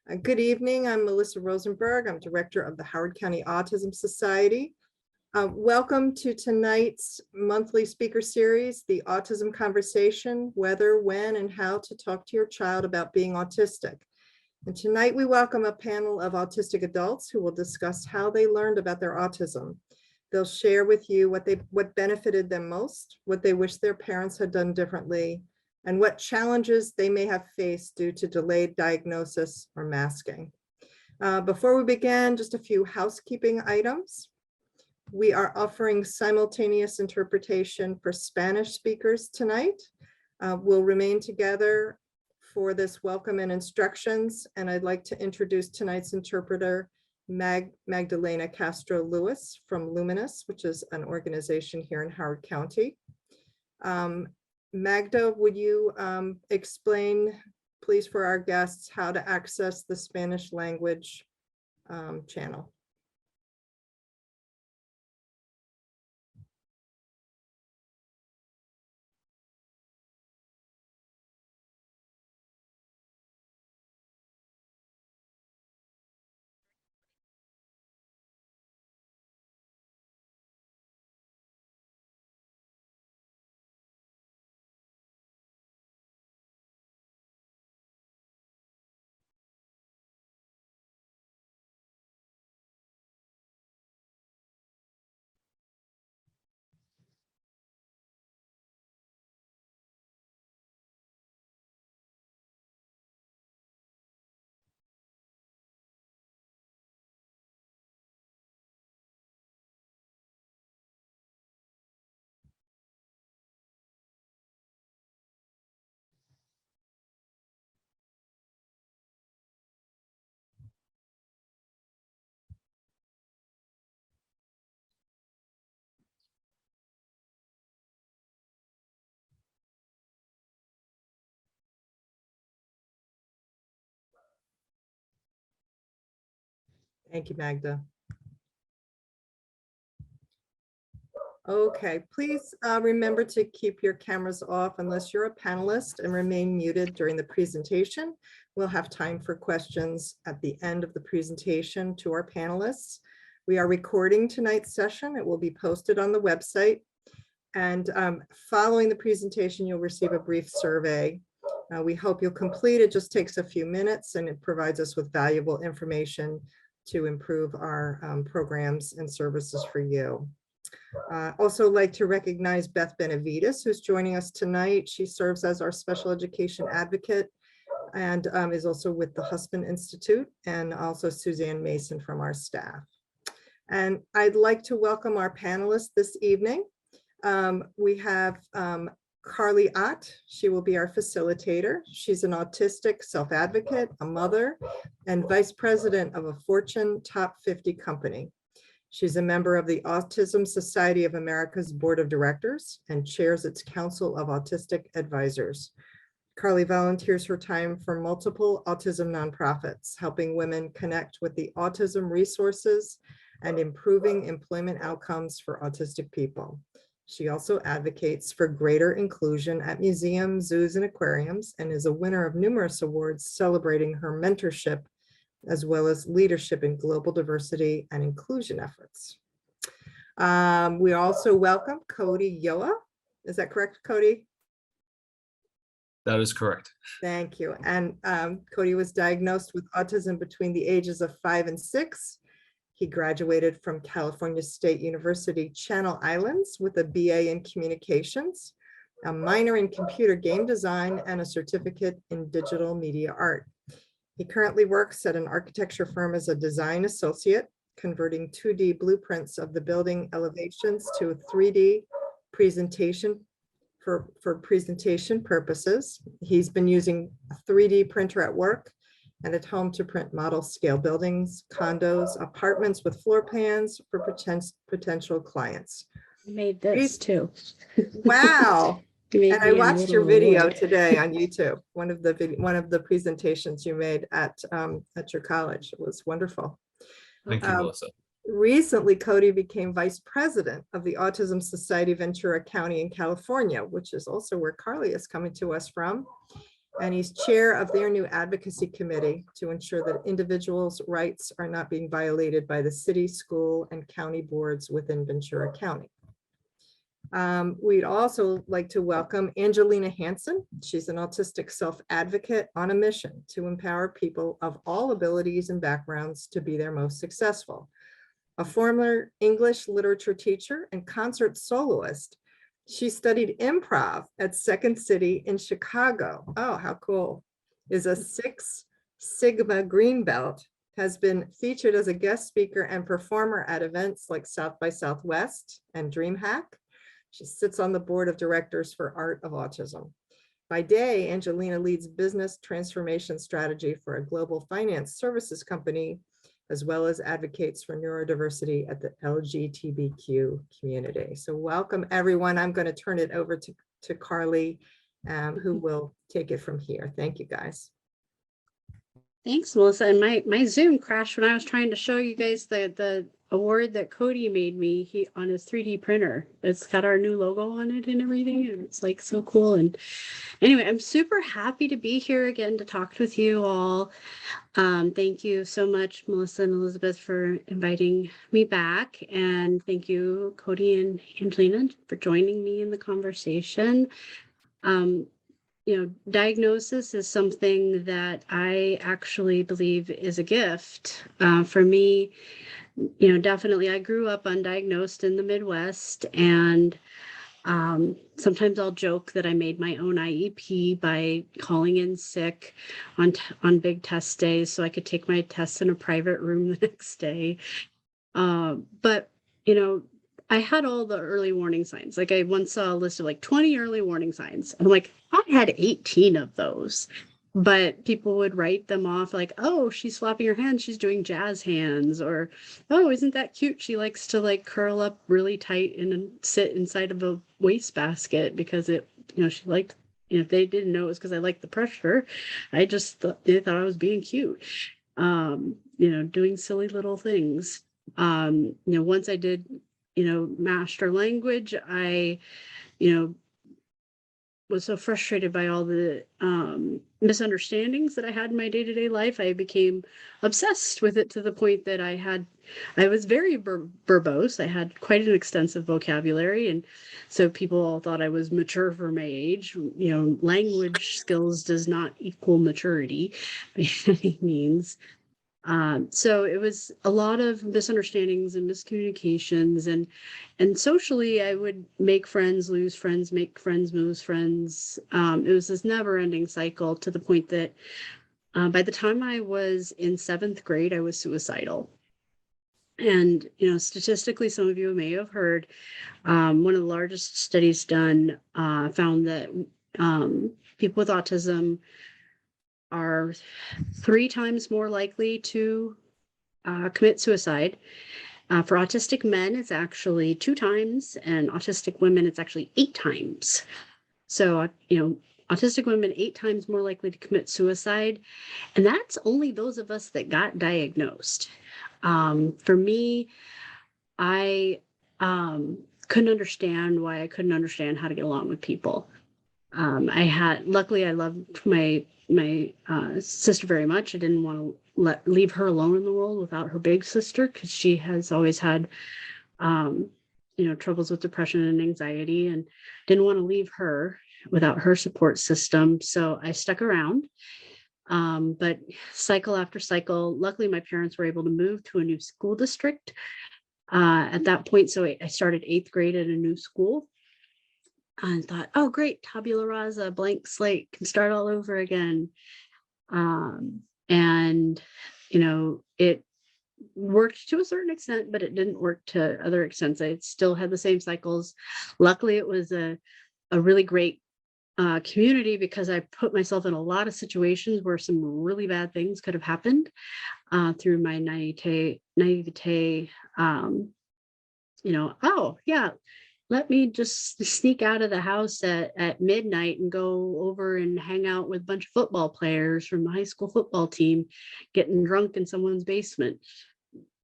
Good evening. I'm Melissa Rosenberg. I'm director of the Howard County Autism Society. Welcome to tonight's monthly speaker series, the Autism Conversation, whether, when, and how to talk to your child about being autistic. And tonight we welcome a panel of autistic adults who will discuss how they learned about their autism. They'll share with you what benefited them most, what they wish their parents had done differently, and what challenges they may have faced due to delayed diagnosis or masking. Before we begin, just a few housekeeping items. We are offering simultaneous interpretation for Spanish speakers tonight. We'll remain together for this welcome and instructions, and I'd like to introduce tonight's interpreter, Magdalena Castro Lewis from Luminous, which is an organization here in Howard County. Magda, would you explain, please, for our guests how to access the Spanish language channel? Thank you, Magda. Okay, please remember to keep your cameras off unless you're a panelist and remain muted during the presentation. We'll have time for questions at the end of the presentation to our panelists. We are recording tonight's session. It will be posted on the website. And following the presentation, you'll receive a brief survey. We hope you'll complete it. Just takes a few minutes and it provides us with valuable information to improve our programs and services for you. Also like to recognize Beth Benavides, who's joining us tonight. She serves as our special education advocate and is also with the Husband Institute, and also Suzanne Mason from our staff. And I'd like to welcome our panelists this evening. We have Carly Ott. She will be our facilitator. She's an autistic self-advocate, a mother, and vice president of a Fortune Top 50 company. She's a member of the Autism Society of America's Board of Directors and chairs its Council of Autistic Advisors. Carly volunteers her time for multiple autism nonprofits, helping women connect with the autism resources and improving employment outcomes for autistic people. She also advocates for greater inclusion at museums, zoos, and aquariums, and is a winner of numerous awards celebrating her mentorship as well as leadership in global diversity and inclusion efforts. We also welcome Cody Yoa. Is that correct, Cody? That is correct. Thank you. And Cody was diagnosed with autism between the ages of 5 and 6. He graduated from California State University Channel Islands with a BA in communications, a minor in computer game design, and a certificate in digital media art. He currently works at an architecture firm as a design associate, converting 2D blueprints of the building elevations to a 3D presentation for presentation purposes. He's been using a 3D printer at work and at home to print model scale buildings, condos, apartments with floor plans for potential clients. You made this too. Wow. And I watched your video award today on YouTube, one of the presentations you made at your college. It was wonderful. Thank you, Melissa. Recently, Cody became vice president of the Autism Society Ventura County in California, which is also where Carly is coming to us from. And he's chair of their new advocacy committee to ensure that individuals' rights are not being violated by the city, school, and county boards within Ventura County. We'd also like to welcome Angelina Hansen. She's an autistic self-advocate on a mission to empower people of all abilities and backgrounds to be their most successful. A former English literature teacher and concert soloist, she studied improv at Second City in Chicago. Oh, how cool. Is a 6 Sigma Green Belt, has been featured as a guest speaker and performer at events like South by Southwest and DreamHack. She sits on the board of directors for Art of Autism. By day, Angelina leads business transformation strategy for a global finance services company, as well as advocates for neurodiversity at the LGBTQ community. So welcome, everyone. I'm going to turn it over to Carly, who will take it from here. Thank you, guys. Thanks, Melissa. And my Zoom crashed when I was trying to show you guys the award that Cody made me on his 3D printer. It's got our new logo on it and everything, and it's like so cool. And anyway, I'm super happy to be here again to talk with you all. Thank you so much, Melissa and Elizabeth, for inviting me back. And thank you, Cody and Angelina, for joining me in the conversation. Diagnosis is something that I actually believe is a gift. For me, definitely I grew up undiagnosed in the Midwest, and sometimes I'll joke that I made my own IEP by calling in sick on big test days so I could take my tests in a private room the next day. But I had all the early warning signs. Like I once saw a list of like 20 early warning signs. I'm like, I had 18 of those, but people would write them off like, oh, she's flopping her hands, she's doing jazz hands, or, oh, isn't that cute? She likes to like curl up really tight and sit inside of a wastebasket because she liked, they didn't know it was because I liked the pressure. I just they thought I was being cute, doing silly little things. Once I did master language, I was so frustrated by all the misunderstandings that I had in my day-to-day life. I became obsessed with it to the point that I was very verbose. I had quite an extensive vocabulary, and so people all thought I was mature for my age. Language skills does not equal maturity by any means. So it was a lot of misunderstandings and miscommunications, and socially I would make friends, lose friends, make friends, lose friends. It was this never-ending cycle to the point that by the time I was in 7th grade, I was suicidal. And statistically, some of you may have heard, one of the largest studies done found that people with autism are 3 times more likely to commit suicide. For autistic men, it's actually 2 times, and autistic women, it's actually 8 times. So, autistic women 8 times more likely to commit suicide. And that's only those of us that got diagnosed. For me, I couldn't understand why I couldn't understand how to get along with people. Luckily, I loved my sister very much. I didn't want to leave her alone in the world without her big sister, because she has always had, troubles with depression and anxiety, and didn't want to leave her without her support system. So I stuck around. But cycle after cycle, luckily my parents were able to move to a new school district at that point. So I started 8th grade at a new school. And thought, oh, great, tabula rasa, blank slate, can start all over again. It worked to a certain extent, but it didn't work to other extents. I still had the same cycles. Luckily, it was a really great community, because I put myself in a lot of situations where some really bad things could have happened through my naivete. Oh, yeah. Let me just sneak out of the house at midnight and go over and hang out with a bunch of football players from the high school football team, getting drunk in someone's basement.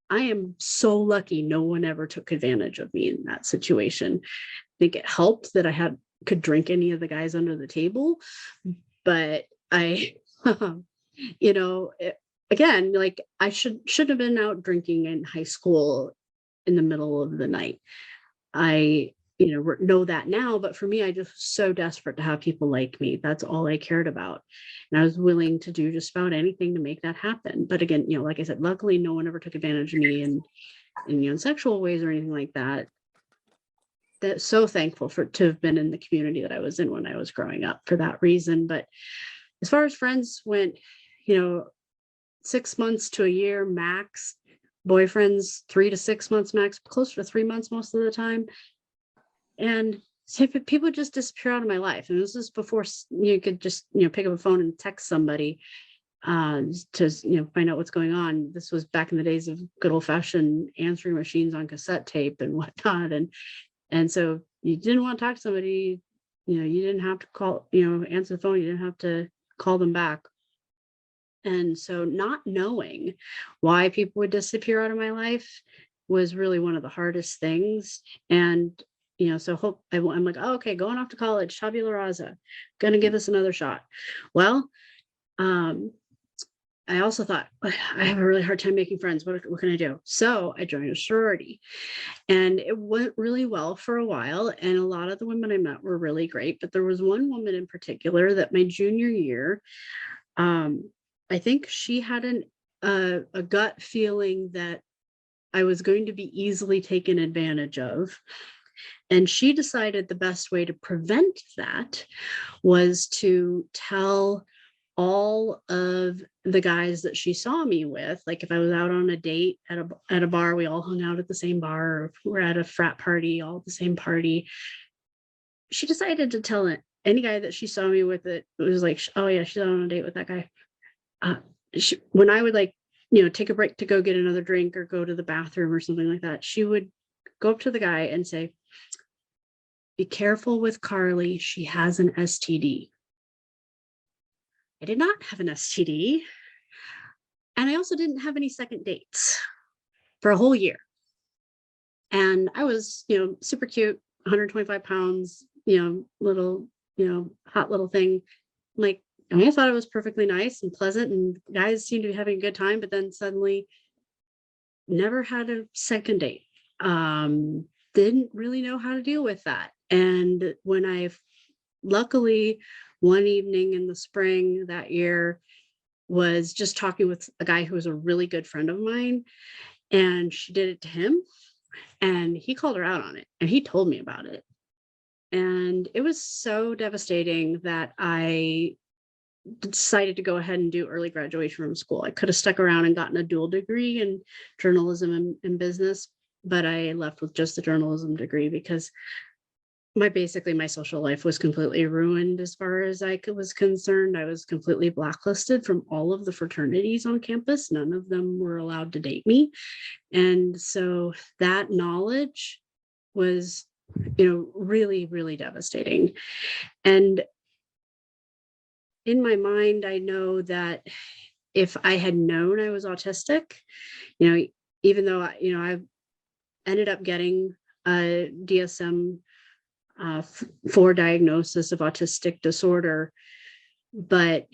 I am so lucky no one ever took advantage of me in that situation. I think it helped that I could drink any of the guys under the table, but I, you know, again, like I should have been out drinking in high school in the middle of the night. I, know that now, but for me, I just was so desperate to have people like me. That's all I cared about. And I was willing to do just about anything to make that happen. But again, like I said, luckily no one ever took advantage of me in sexual ways or anything like that. That's so thankful to have been in the community that I was in when I was growing up for that reason. But as far as friends went, 6 months to a year max, boyfriends 3 to 6 months max, closer to 3 months most of the time. And people just disappear out of my life. And this is before you could just, pick up a phone and text somebody to, find out what's going on. This was back in the days of good old fashioned answering machines on cassette tape and whatnot. And so you didn't want to talk to somebody, you didn't have to call, answer the phone. You didn't have to call them back. And so not knowing why people would disappear out of my life was really one of the hardest things. And, so I'm like, oh, okay, going off to college, tabula rasa, gonna give this another shot. Well, I also thought, I have a really hard time making friends. What can I do? So I joined a sorority, and it went really well for a while. And a lot of the women I met were really great. But there was one woman in particular that my junior year, I think she had a gut feeling that I was going to be easily taken advantage of. And she decided the best way to prevent that was to tell all of the guys that she saw me with, like if I was out on a date at a bar, we all hung out at the same bar, or if we're at a frat party, all at the same party. She decided to tell any guy that she saw me with, it was like, oh yeah, she's out on a date with that guy. When I would take a break to go get another drink or go to the bathroom or something like that, she would go up to the guy and say, be careful with Carly, she has an STD. I did not have an STD. And I also didn't have any second dates for a whole year. And I was, super cute, 125 pounds, little, hot little thing. Like, I thought it was perfectly nice and pleasant, and guys seemed to be having a good time, but then suddenly never had a second date. Didn't really know how to deal with that. And when luckily one evening in the spring that year was just talking with a guy who was a really good friend of mine, and she did it to him, and he called her out on it, and he told me about it. And it was so devastating that I decided to go ahead and do early graduation from school. I could have stuck around and gotten a dual degree in journalism and business, but I left with just the journalism degree because my social life was completely ruined as far as I was concerned. I was completely blacklisted from all of the fraternities on campus. None of them were allowed to date me. And so that knowledge was, really, really devastating. And in my mind, I know that if I had known I was autistic, even though, I ended up getting a DSM for diagnosis of autistic disorder, but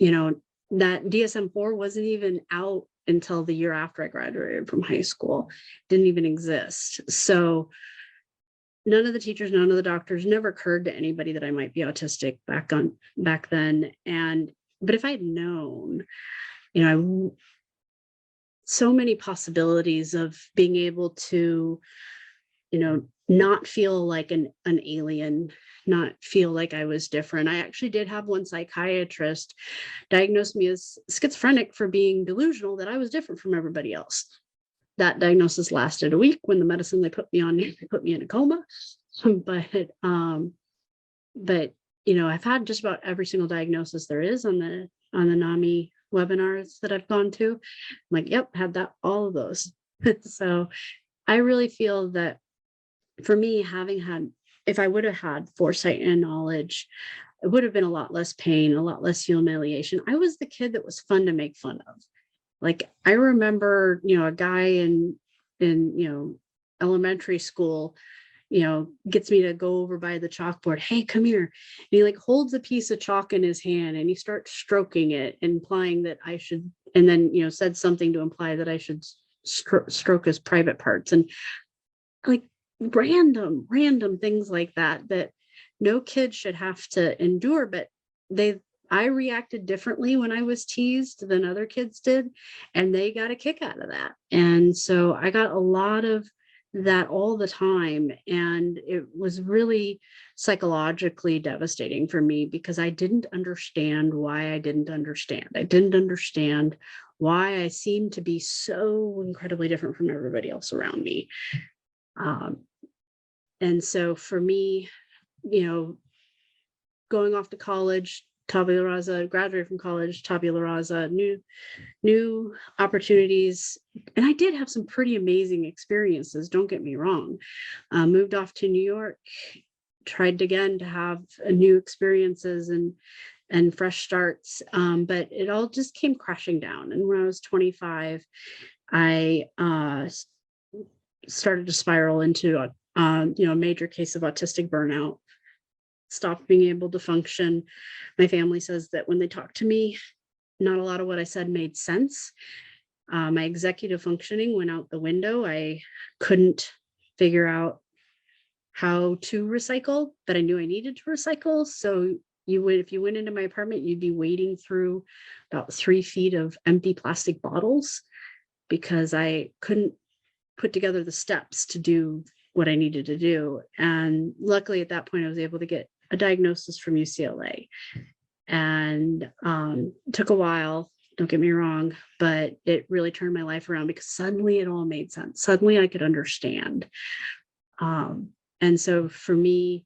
that DSM-4 wasn't even out until the year after I graduated from high school. Didn't even exist. So none of the teachers, none of the doctors, never occurred to anybody that I might be autistic back then. But if I had known, so many possibilities of being able to, not feel like an alien, not feel like I was different. I actually did have one psychiatrist diagnose me as schizophrenic for being delusional that I was different from everybody else. That diagnosis lasted a week. When the medicine they put me on, they put me in a coma. But I've had just about every single diagnosis there is on the NAMI webinars that I've gone to. I'm like, yep, had all of those. So I really feel that for me, if I would have had foresight and knowledge, it would have been a lot less pain, a lot less humiliation. I was the kid that was fun to make fun of. Like, I remember, a guy in elementary school, gets me to go over by the chalkboard. Hey, come here. And he like holds a piece of chalk in his hand and he starts stroking it, implying that I should, and then, said something to imply that I should stroke his private parts, and like random things like that no kid should have to endure. But I reacted differently when I was teased than other kids did, and they got a kick out of that. And so I got a lot of that all the time, and it was really psychologically devastating for me because I didn't understand why I didn't understand. I didn't understand why I seemed to be so incredibly different from everybody else around me. And so for me, going off to college, tabula rasa, graduated from college, tabula rasa, new opportunities. And I did have some pretty amazing experiences, don't get me wrong. Moved off to New York, tried again to have new experiences and fresh starts. But it all just came crashing down. And when I was 25, I started to spiral into a major case of autistic burnout. Stopped being able to function. My family says that when they talk to me, not a lot of what I said made sense. My executive functioning went out the window. I couldn't figure out how to recycle, but I knew I needed to recycle. So if you went into my apartment, you'd be wading through about 3 feet of empty plastic bottles because I couldn't put together the steps to do what I needed to do. And luckily at that point, I was able to get a diagnosis from UCLA, and took a while, don't get me wrong, but it really turned my life around because suddenly it all made sense. Suddenly I could understand. And so for me,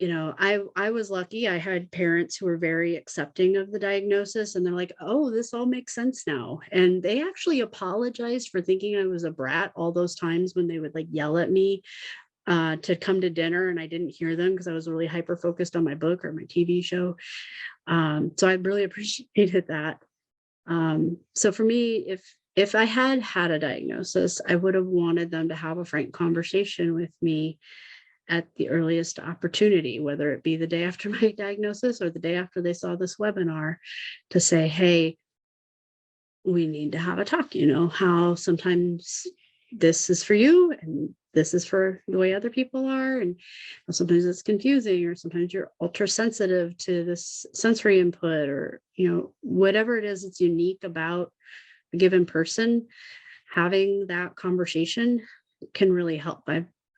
I was lucky. I had parents who were very accepting of the diagnosis, and they're like, oh, this all makes sense now. And they actually apologized for thinking I was a brat all those times when they would like yell at me to come to dinner and I didn't hear them because I was really hyper focused on my book or my TV show. So I really appreciated that. So for me, if I had had a diagnosis, I would have wanted them to have a frank conversation with me at the earliest opportunity, whether it be the day after my diagnosis or the day after they saw this webinar, to say, hey, we need to have a talk, how sometimes this is for you and this is for the way other people are. And sometimes it's confusing, or sometimes you're ultra sensitive to this sensory input, or, whatever it is that's unique about a given person. Having that conversation can really help.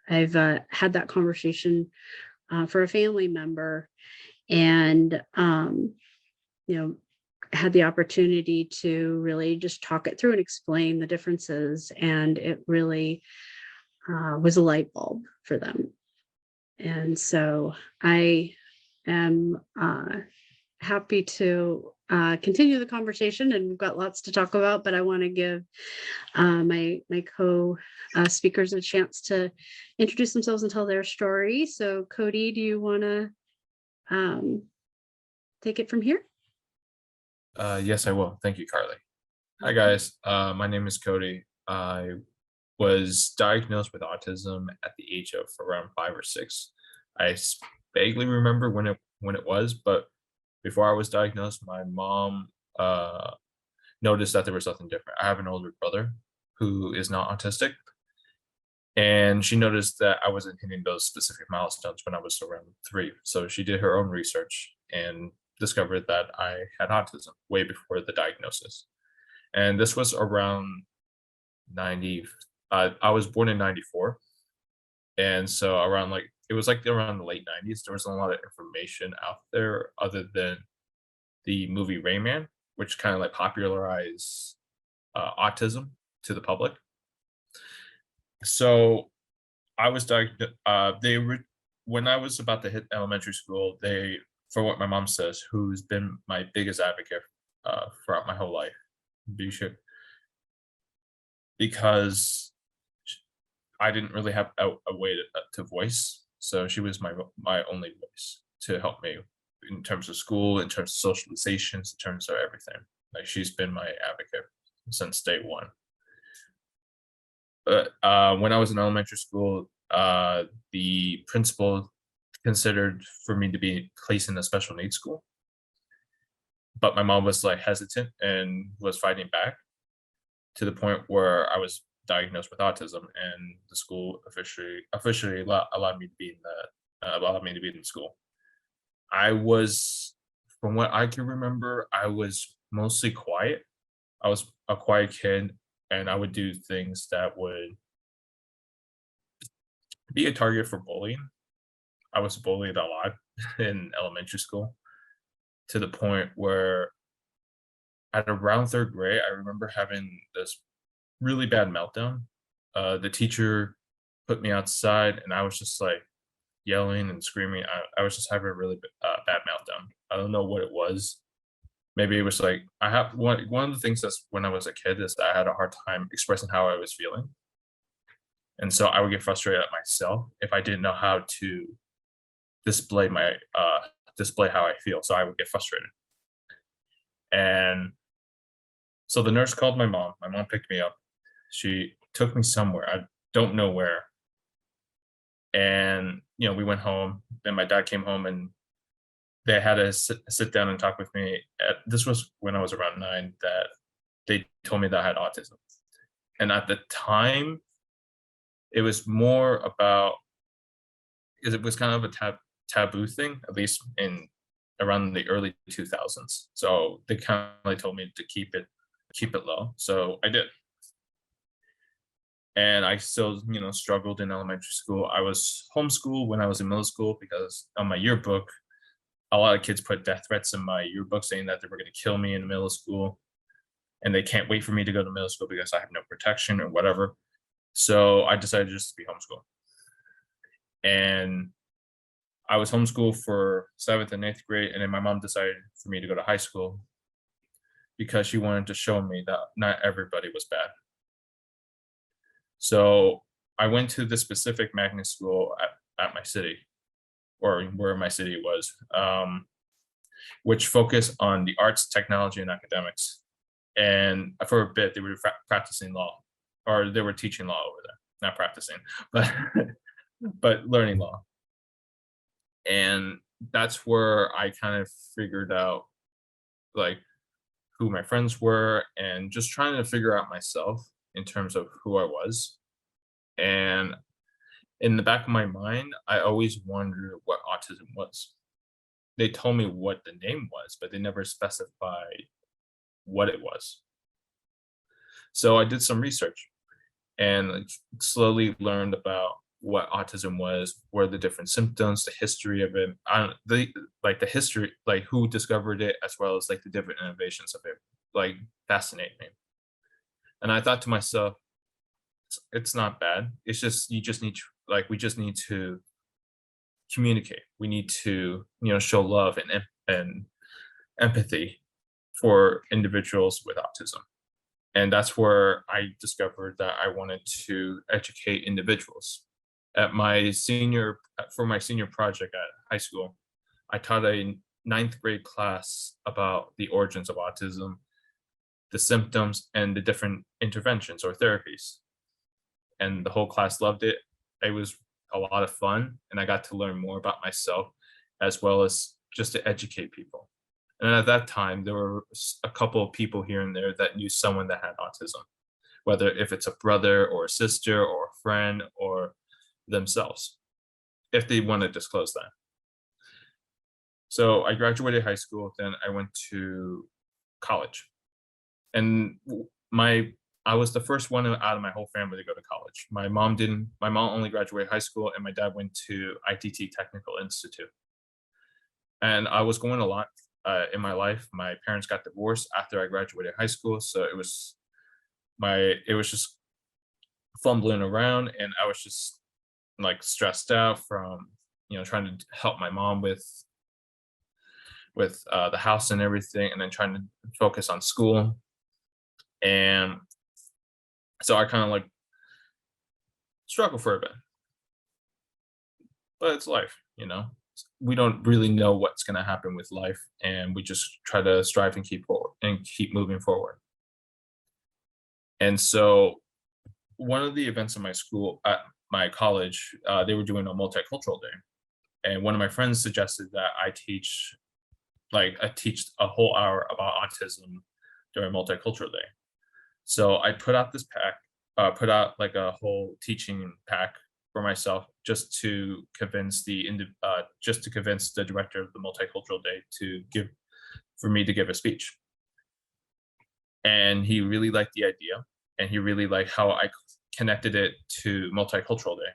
I've had that conversation for a family member, and, had the opportunity to really just talk it through and explain the differences. And it really was a light bulb for them. And so I am happy to continue the conversation, and we've got lots to talk about, but I want to give my co-speakers a chance to introduce themselves and tell their story. So Cody, do you want to take it from here? Yes, I will. Thank you, Carly. Hi, guys. My name is Cody. I was diagnosed with autism at the age of around 5 or 6. I vaguely remember when it was, but before I was diagnosed, my mom noticed that there was something different. I have an older brother who is not autistic, and she noticed that I wasn't hitting those specific milestones when I was around 3. So she did her own research and discovered that I had autism way before the diagnosis. And this was around 90. I was born in 94. And so around it was around the late 90s, there wasn't a lot of information out there other than the movie Rain Man, which kind of popularized autism to the public. So I was diagnosed, when I was about to hit elementary school, for what my mom says, who's been my biggest advocate throughout my whole life, because I didn't really have a way to voice. So she was my only voice to help me in terms of school, in terms of socializations, in terms of everything. She's been my advocate since day one. But when I was in elementary school, The principal considered for me to be placed in a special needs school, but my mom was like hesitant and was fighting back to the point where I was diagnosed with autism, and the school officially allowed me to be in the school. I was, from what I can remember, I was mostly quiet. I was a quiet kid, and I would do things that would be a target for bullying. I was bullied a lot in elementary school, to the point where at around third grade, I remember having this really bad meltdown. The teacher put me outside, and I was just like yelling and screaming. I was just having a really bad meltdown. I don't know what it was. Maybe it was like I have one of the things that's when I was a kid is that I had a hard time expressing how I was feeling, and so I would get frustrated at myself if I didn't know how to display my display how I feel. So I would get frustrated, and so the nurse called my mom. My mom picked me up. She took me somewhere. I don't know where. And, we went home. Then my dad came home, and they had to sit down and talk with me. This was when I was around 9, that they told me that I had autism. And at the time, it was more about, because it was kind of a taboo thing, at least in around the early 2000s. So they kind of like told me to keep it low. So I did. And I still, struggled in elementary school. I was homeschooled when I was in middle school because on my yearbook, a lot of kids put death threats in my yearbook saying that they were going to kill me in middle school. And they can't wait for me to go to middle school because I have no protection or whatever. So I decided just to be homeschooled. And I was homeschooled for 7th and 8th grade. And then my mom decided for me to go to high school because she wanted to show me that not everybody was bad. So I went to the specific magnet school at my city, or where my city was, which focused on the arts, technology, and academics. And for a bit, they were practicing law, or they were teaching law over there, not practicing, but but learning law. And that's where I kind of figured out like who my friends were, and just trying to figure out myself in terms of who I was. And in the back of my mind, I always wondered what autism was. They told me what the name was, but they never specified what it was. So I did some research and slowly learned about what autism was, what are the different symptoms, the history of it, the history, like who discovered it, as well as like the different innovations of it, like fascinate me. And I thought to myself, it's not bad. It's just we just need to communicate. We need to show love and empathy for individuals with autism. And that's where I discovered that I wanted to educate individuals. For my senior project at high school, I taught a 9th grade class about the origins of autism, the symptoms, and the different interventions or therapies. And the whole class loved it. It was a lot of fun, and I got to learn more about myself, as well as just to educate people. And at that time, there were a couple of people here and there that knew someone that had autism, whether if it's a brother or a sister or a friend or themselves, if they want to disclose that. So I graduated high school, then I went to college. And I was the first one out of my whole family to go to college. My mom only graduated high school, and my dad went to ITT Technical Institute. And I was going a lot in my life. My parents got divorced after I graduated high school, so it was just fumbling around, and I was just like stressed out from trying to help my mom with the house and everything, and then trying to focus on school. And so I kind of like struggle for a bit, but it's life, we don't really know what's going to happen with life, and we just try to strive and keep moving forward. And so one of the events in my school, my college, they were doing a multicultural day. And one of my friends suggested that I teach a whole hour about autism during multicultural day. So I put out this pack, put out like a whole teaching pack for myself, just to convince the director of the multicultural day for me to give a speech. And he really liked the idea, and he really liked how I connected it to multicultural day,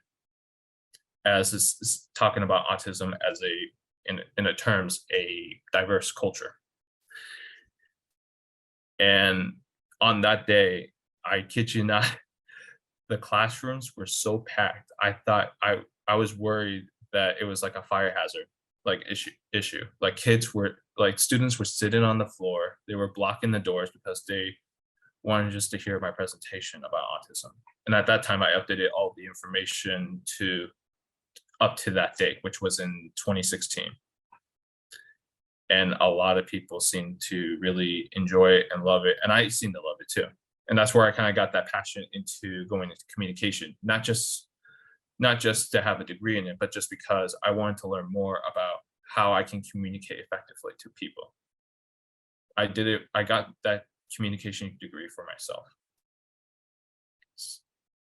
as is talking about autism as a diverse culture. And on that day, I kid you not, the classrooms were so packed. I thought I was worried that it was like a fire hazard, like issue. Like students were sitting on the floor. They were blocking the doors because they wanted just to hear my presentation about autism. And at that time, I updated all the information up to that date, which was in 2016. And a lot of people seemed to really enjoy it and love it. And I seem to love it too. And that's where I kind of got that passion into going into communication, not just to have a degree in it, but just because I wanted to learn more about how I can communicate effectively to people. I got that communication degree for myself.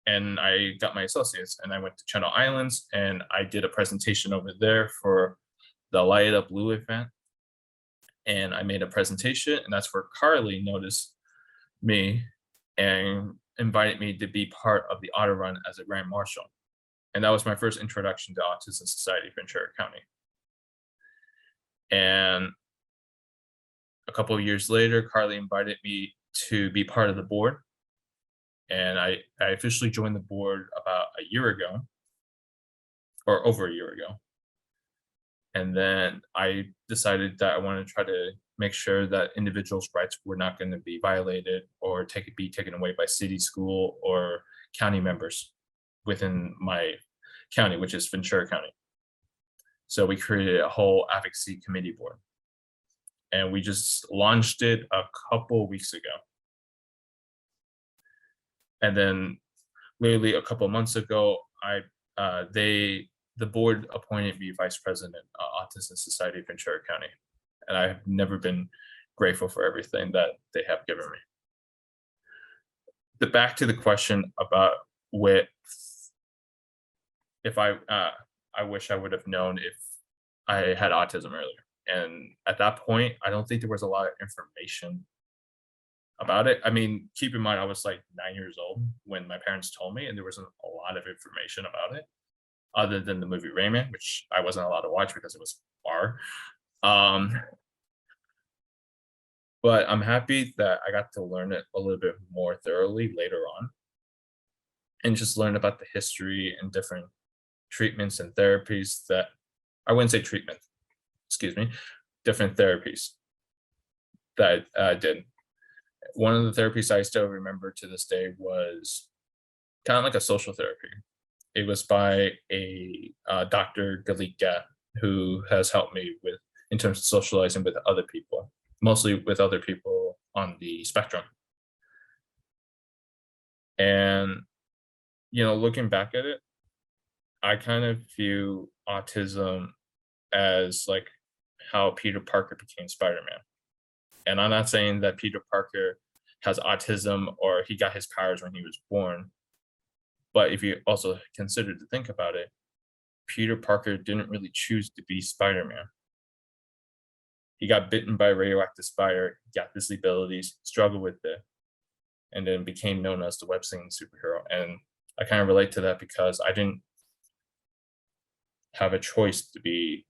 And I got my associates, and I went to Channel Islands, and I did a presentation over there for the Light Up Blue event. And I made a presentation, and that's where Carly noticed me and invited me to be part of the auto run as a Grand Marshal. And that was my first introduction to Autism Society Ventura County. And a couple of years later, Carly invited me to be part of the board. And I officially joined the board about a year ago, or over a year ago. And then I decided that I wanted to try to make sure that individuals' rights were not going to be violated or be taken away by city, school, or county members within my county, which is Ventura County. So we created a whole advocacy committee board. And we just launched it a couple weeks ago. And then literally a couple of months ago, the board appointed me vice president of Autism Society Ventura County. And I have never been grateful for everything that they have given me. Back to the question about if I wish I would have known if I had autism earlier. And at that point, I don't think there was a lot of information about it. I mean, keep in mind, I was like 9 years old when my parents told me, and there wasn't a lot of information about it other than the movie Rayman, which I wasn't allowed to watch because it was R. But I'm happy that I got to learn it a little bit more thoroughly later on, and just learn about the history and different treatments and therapies that, I wouldn't say treatment, different therapies that I did. One of the therapies I still remember to this day was kind of like a social therapy. It was by a Dr. Galika, who has helped me in terms of socializing with other people, mostly with other people on the spectrum. And, looking back at it, I kind of view autism as like how Peter Parker became Spider-Man. And I'm not saying that Peter Parker has autism or he got his powers when he was born. But if you also consider to think about it, Peter Parker didn't really choose to be Spider-Man. He got bitten by a radioactive spider, got these abilities, struggled with it, and then became known as the web-slinging superhero. And I kind of relate to that because I didn't have a choice to be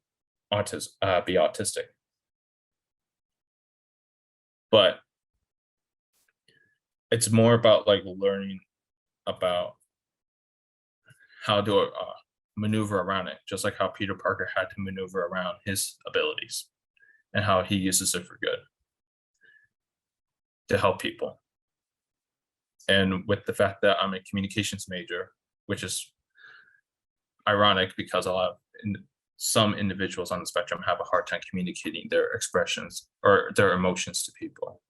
autistic. But it's more about like learning about how to maneuver around it, just like how Peter Parker had to maneuver around his abilities and how he uses it for good to help people. And with the fact that I'm a communications major, which is ironic because some individuals on the spectrum have a hard time communicating their expressions or their emotions to people,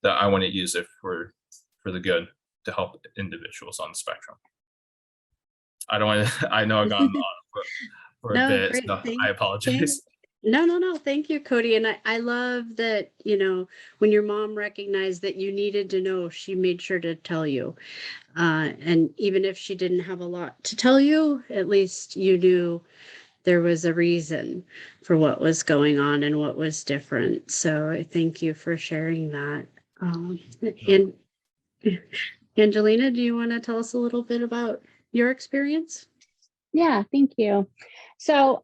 that I want to use it for the good to help individuals on the spectrum. I don't want to, I know I've gone on for a No, bit, great. so I apologize. No. Thank you, Cody. And I love that, when your mom recognized that you needed to know, she made sure to tell you. And even if she didn't have a lot to tell you, at least you knew there was a reason for what was going on and what was different. So I thank you for sharing that. And Angelina, do you want to tell us a little bit about your experience? Yeah, thank you. So,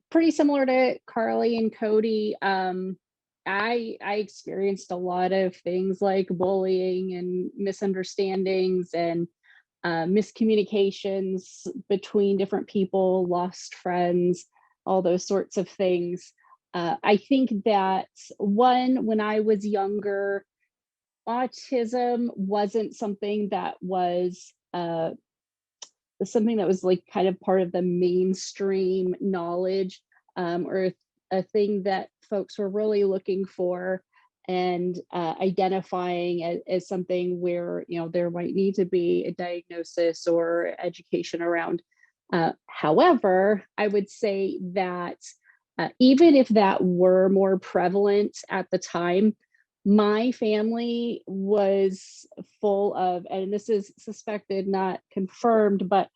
pretty similar to Carly and Cody, I experienced a lot of things like bullying and misunderstandings and miscommunications between different people, lost friends, all those sorts of things. I think that when I was younger, autism wasn't something that was something that was like kind of part of the mainstream knowledge, or a thing that folks were really looking for and identifying as something where there might need to be a diagnosis or education around. However, I would say that even if that were more prevalent at the time, my family was full of, and this is suspected, not confirmed, but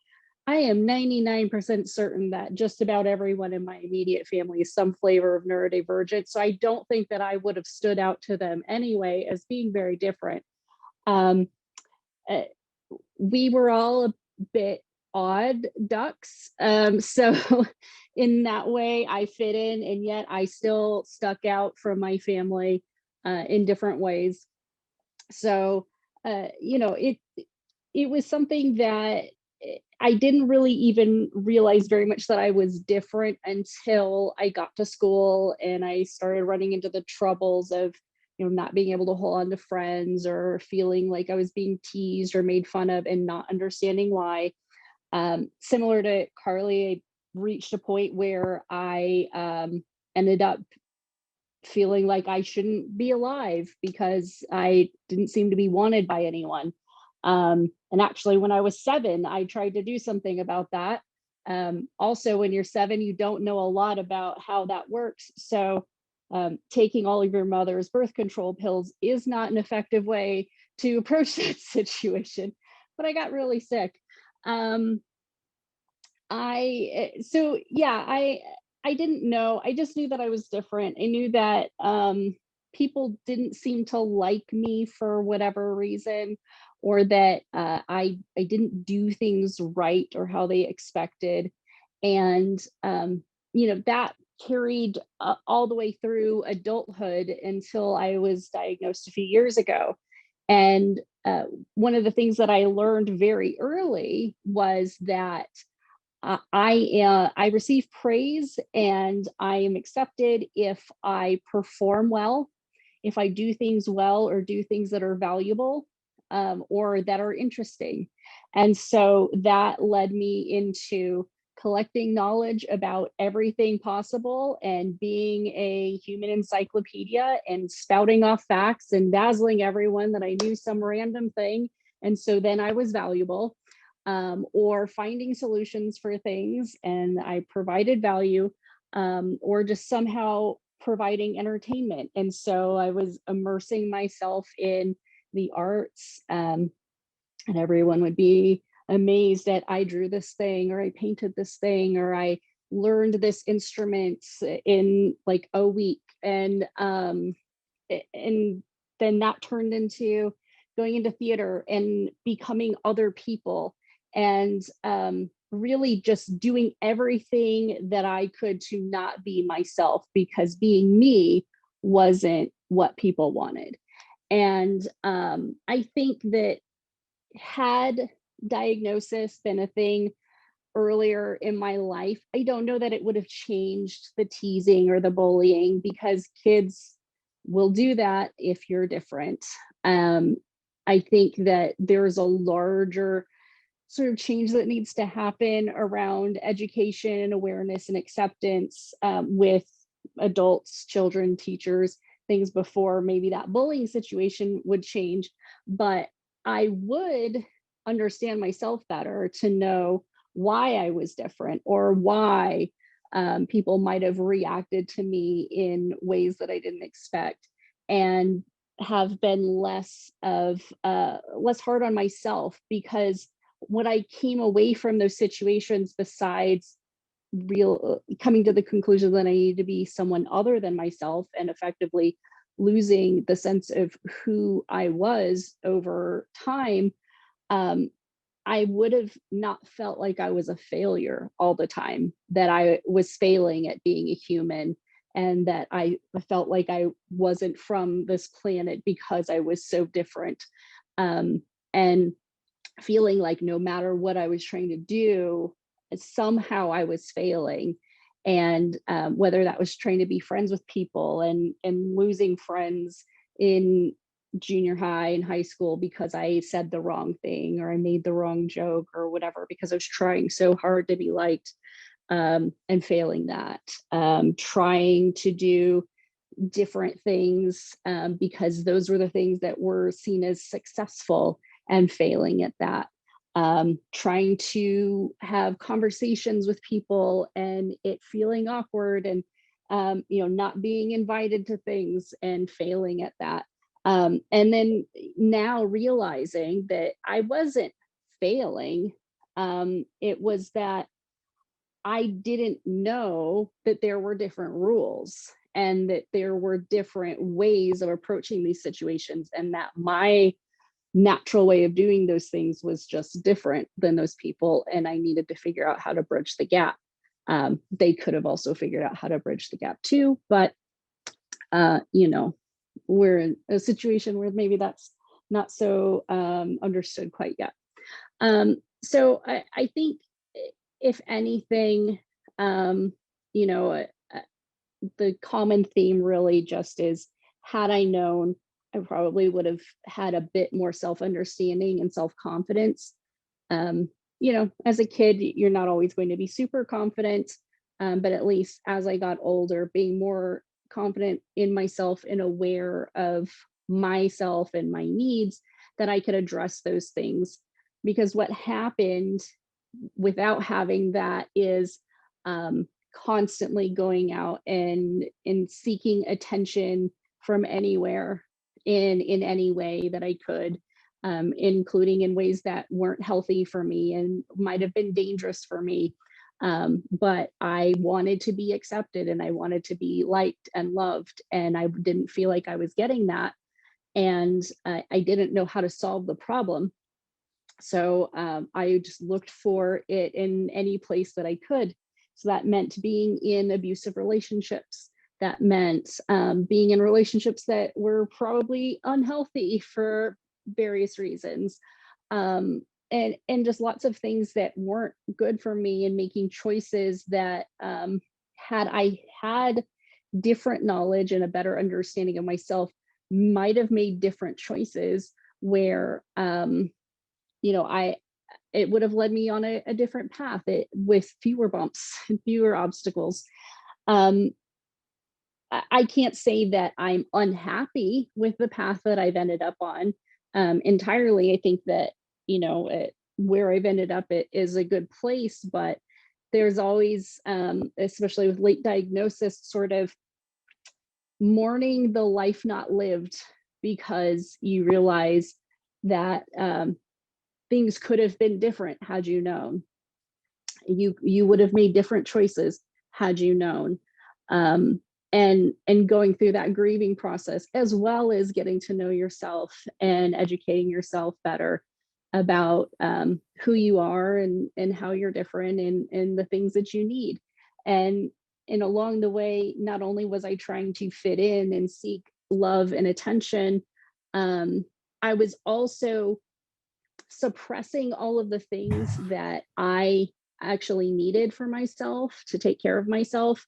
I am 99% certain that just about everyone in my immediate family is some flavor of neurodivergent. So I don't think that I would have stood out to them anyway as being very different. Um, uh, we were all a bit odd ducks. So in that way, I fit in, and yet I still stuck out from my family in different ways. So, it was something that I didn't really even realize very much that I was different until I got to school and I started running into the troubles of, not being able to hold on to friends or feeling like I was being teased or made fun of and not understanding why. Similar to Carly, I reached a point where I ended up feeling like I shouldn't be alive because I didn't seem to be wanted by anyone. And actually, when I was 7, I tried to do something about that. Also, when you're 7, you don't know a lot about how that works. So taking all of your mother's birth control pills is not an effective way to approach that situation. But I got really sick. I didn't know. I just knew that I was different. I knew that people didn't seem to like me for whatever reason, or that I didn't do things right or how they expected, and that carried all the way through adulthood until I was diagnosed a few years ago. And one of the things that I learned very early was that I receive praise and I am accepted if I perform well, if I do things well or do things that are valuable, or that are interesting. And so that led me into collecting knowledge about everything possible and being a human encyclopedia and spouting off facts and dazzling everyone that I knew some random thing. And so then I was valuable. Or finding solutions for things, and I provided value, or just somehow providing entertainment. And so I was immersing myself in the arts, and everyone would be amazed that I drew this thing, or I painted this thing, or I learned this instrument in like a week. And then that turned into going into theater and becoming other people, and really just doing everything that I could to not be myself, because being me wasn't what people wanted. And I think that had diagnosis been a thing earlier in my life, I don't know that it would have changed the teasing or the bullying, because kids will do that if you're different. I think that there's a larger sort of change that needs to happen around education, awareness, and acceptance, with adults, children, teachers, things before maybe that bullying situation would change. But I would understand myself better to know why I was different, or why people might have reacted to me in ways that I didn't expect, and have been less hard on myself, because what I came away from those situations, besides coming to the conclusion that I needed to be someone other than myself, and effectively losing the sense of who I was over time, I would have not felt like I was a failure all the time, that I was failing at being a human, and that I felt like I wasn't from this planet because I was so different. And feeling like no matter what I was trying to do, somehow I was failing. And whether that was trying to be friends with people, and losing friends in junior high and high school because I said the wrong thing, or I made the wrong joke, or whatever, because I was trying so hard to be liked, and failing that. Trying to do different things because those were the things that were seen as successful, and failing at that. Trying to have conversations with people and it feeling awkward, and not being invited to things, and failing at that. And then now realizing that I wasn't failing. It was that I didn't know that there were different rules, and that there were different ways of approaching these situations, and that my natural way of doing those things was just different than those people, and I needed to figure out how to bridge the gap. They could have also figured out how to bridge the gap too, but we're in a situation where maybe that's not so understood quite yet. So I think, if anything, the common theme really just is, had I known, I probably would have had a bit more self-understanding and self-confidence. As a kid, you're not always going to be super confident, but at least as I got older, being more confident in myself and aware of myself and my needs, that I could address those things. Because what happened without having that is constantly going out and seeking attention from anywhere, in any way that I could, including in ways that weren't healthy for me and might have been dangerous for me. But I wanted to be accepted, and I wanted to be liked and loved, and I didn't feel like I was getting that. And I didn't know how to solve the problem. So I just looked for it in any place that I could. So that meant being in abusive relationships. That meant being in relationships that were probably unhealthy for various reasons. And just lots of things that weren't good for me, and making choices that, had I had different knowledge and a better understanding of myself, might have made different choices, where it would have led me on a different path, with fewer bumps and fewer obstacles. I can't say that I'm unhappy with the path that I've ended up on entirely. I think that, where I've ended up, it is a good place, but there's always, especially with late diagnosis, sort of mourning the life not lived, because you realize that things could have been different had you known. You would have made different choices had you known. And going through that grieving process, as well as getting to know yourself and educating yourself better about who you are, and how you're different, and the things that you need. And along the way, not only was I trying to fit in and seek love and attention, I was also suppressing all of the things that I actually needed for myself, to take care of myself,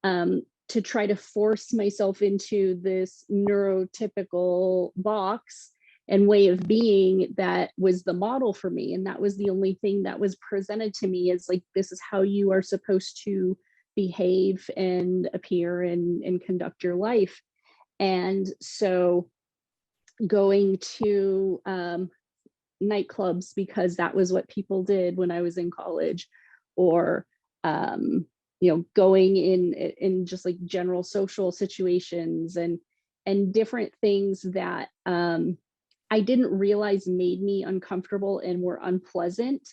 to try to force myself into this neurotypical box and way of being that was the model for me. And that was the only thing that was presented to me, is like, this is how you are supposed to behave and appear and conduct your life. And so going to nightclubs because that was what people did when I was in college, or going in just like general social situations and different things that I didn't realize made me uncomfortable and were unpleasant.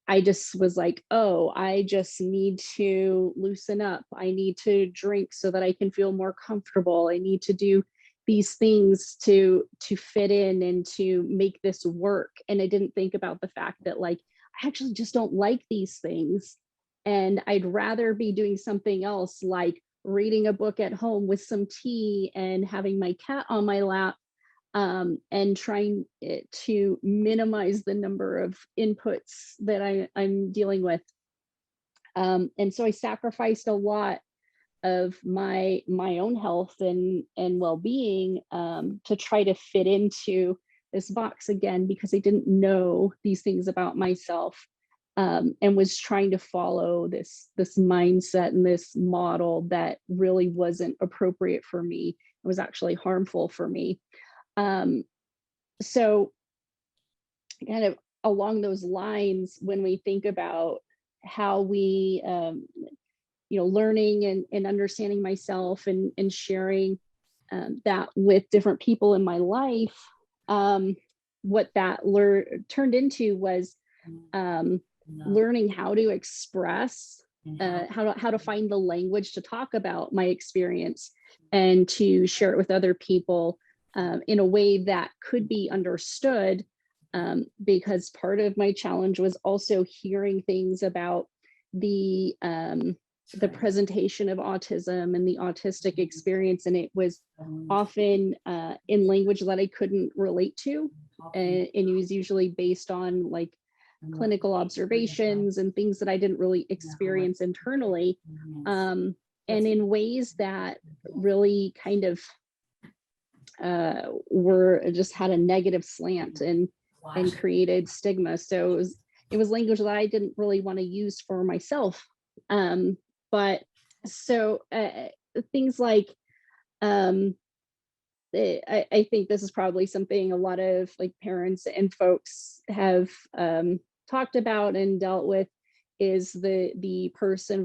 I just was like, oh, I just need to loosen up. I need to drink so that I can feel more comfortable. I need to do these things to fit in and to make this work. And I didn't think about the fact that like, I actually just don't like these things. And I'd rather be doing something else, like reading a book at home with some tea and having my cat on my lap, and trying to minimize the number of inputs that I'm dealing with. And so I sacrificed a lot of my own health and well-being to try to fit into this box again, because I didn't know these things about myself, and was trying to follow this mindset and this model that really wasn't appropriate for me. It was actually harmful for me. So kind of along those lines, when we think about how we, learning and understanding myself and sharing that with different people in my life, what that turned into was learning how to express, how to find the language to talk about my experience and to share it with other people in a way that could be understood, because part of my challenge was also hearing things about the presentation of autism and the autistic experience, and it was often in language that I couldn't relate to, and it was usually based on like clinical observations and things that I didn't really experience internally, and in ways that really kind of were just had a negative slant and created stigma. So it was language that I didn't really want to use for myself. But so things like I think this is probably something a lot of like parents and folks have talked about and dealt with, is the person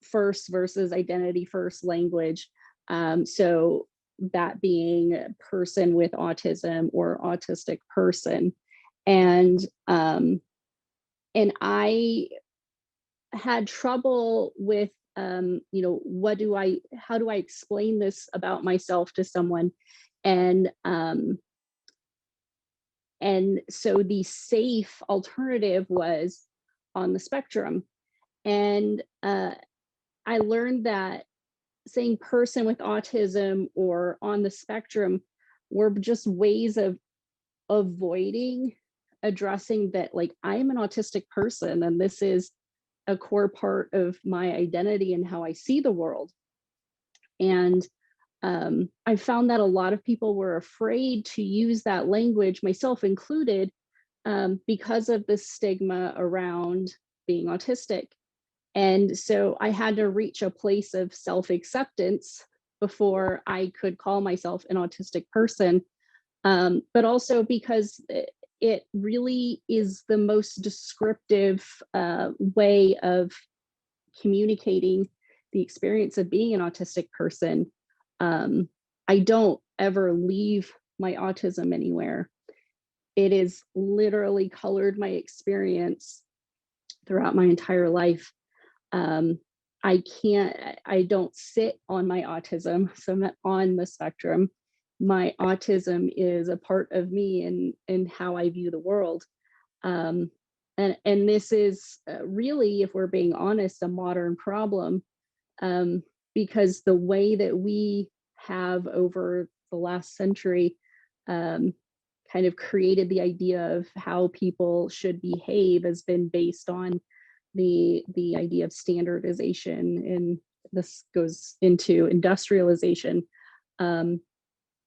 first versus identity first language. So that being a person with autism or autistic person. And I had trouble with, how do I explain this about myself to someone? And so the safe alternative was on the spectrum. And I learned that saying person with autism or on the spectrum were just ways of avoiding addressing that, like, I am an autistic person and this is a core part of my identity and how I see the world. And I found that a lot of people were afraid to use that language, myself included, because of the stigma around being autistic. And so I had to reach a place of self-acceptance before I could call myself an autistic person. But also because it really is the most descriptive way of communicating the experience of being an autistic person. I don't ever leave my autism anywhere. It has literally colored my experience throughout my entire life. I don't sit on my autism, so I'm not on the spectrum. My autism is a part of me and how I view the world. And this is really, if we're being honest, a modern problem, because the way that we have over the last century kind of created the idea of how people should behave has been based on the idea of standardization, and this goes into industrialization,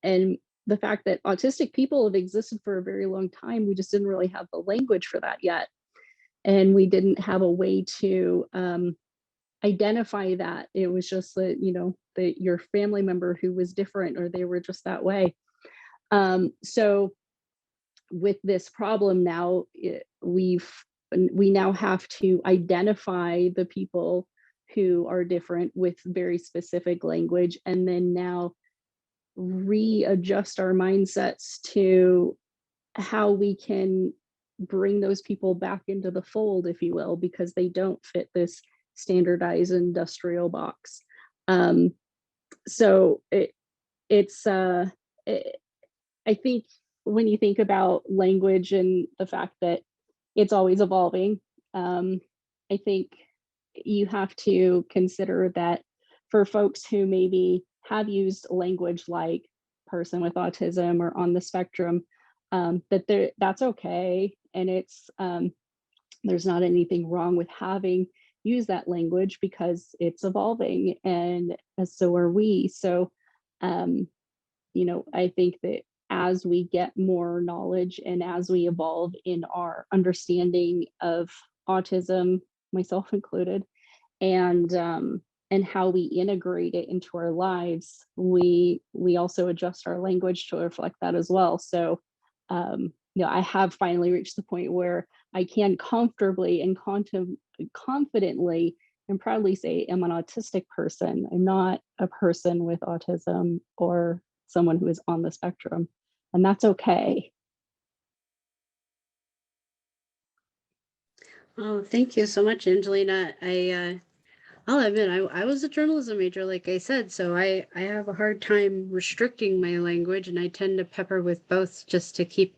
and the fact that autistic people have existed for a very long time. We just didn't really have the language for that yet, and we didn't have a way to identify that. It was just that, that your family member who was different, or they were just that way. So with this problem now, we now have to identify the people who are different with very specific language, and then now readjust our mindsets to how we can bring those people back into the fold, if you will, because they don't fit this standardized industrial box. So I think when you think about language and the fact that it's always evolving, I think you have to consider that for folks who maybe have used language like person with autism or on the spectrum, that's okay. And it's there's not anything wrong with having used that language because it's evolving, and so are we. So, I think that as we get more knowledge and as we evolve in our understanding of autism, myself included, and how we integrate it into our lives, we also adjust our language to reflect that as well. So, I have finally reached the point where I can comfortably and confidently and proudly say I'm an autistic person. I'm not a person with autism or someone who is on the spectrum, and that's okay. Oh, thank you so much, Angelina. I'll admit, I was a journalism major, like I said, so I have a hard time restricting my language, and I tend to pepper with both just to keep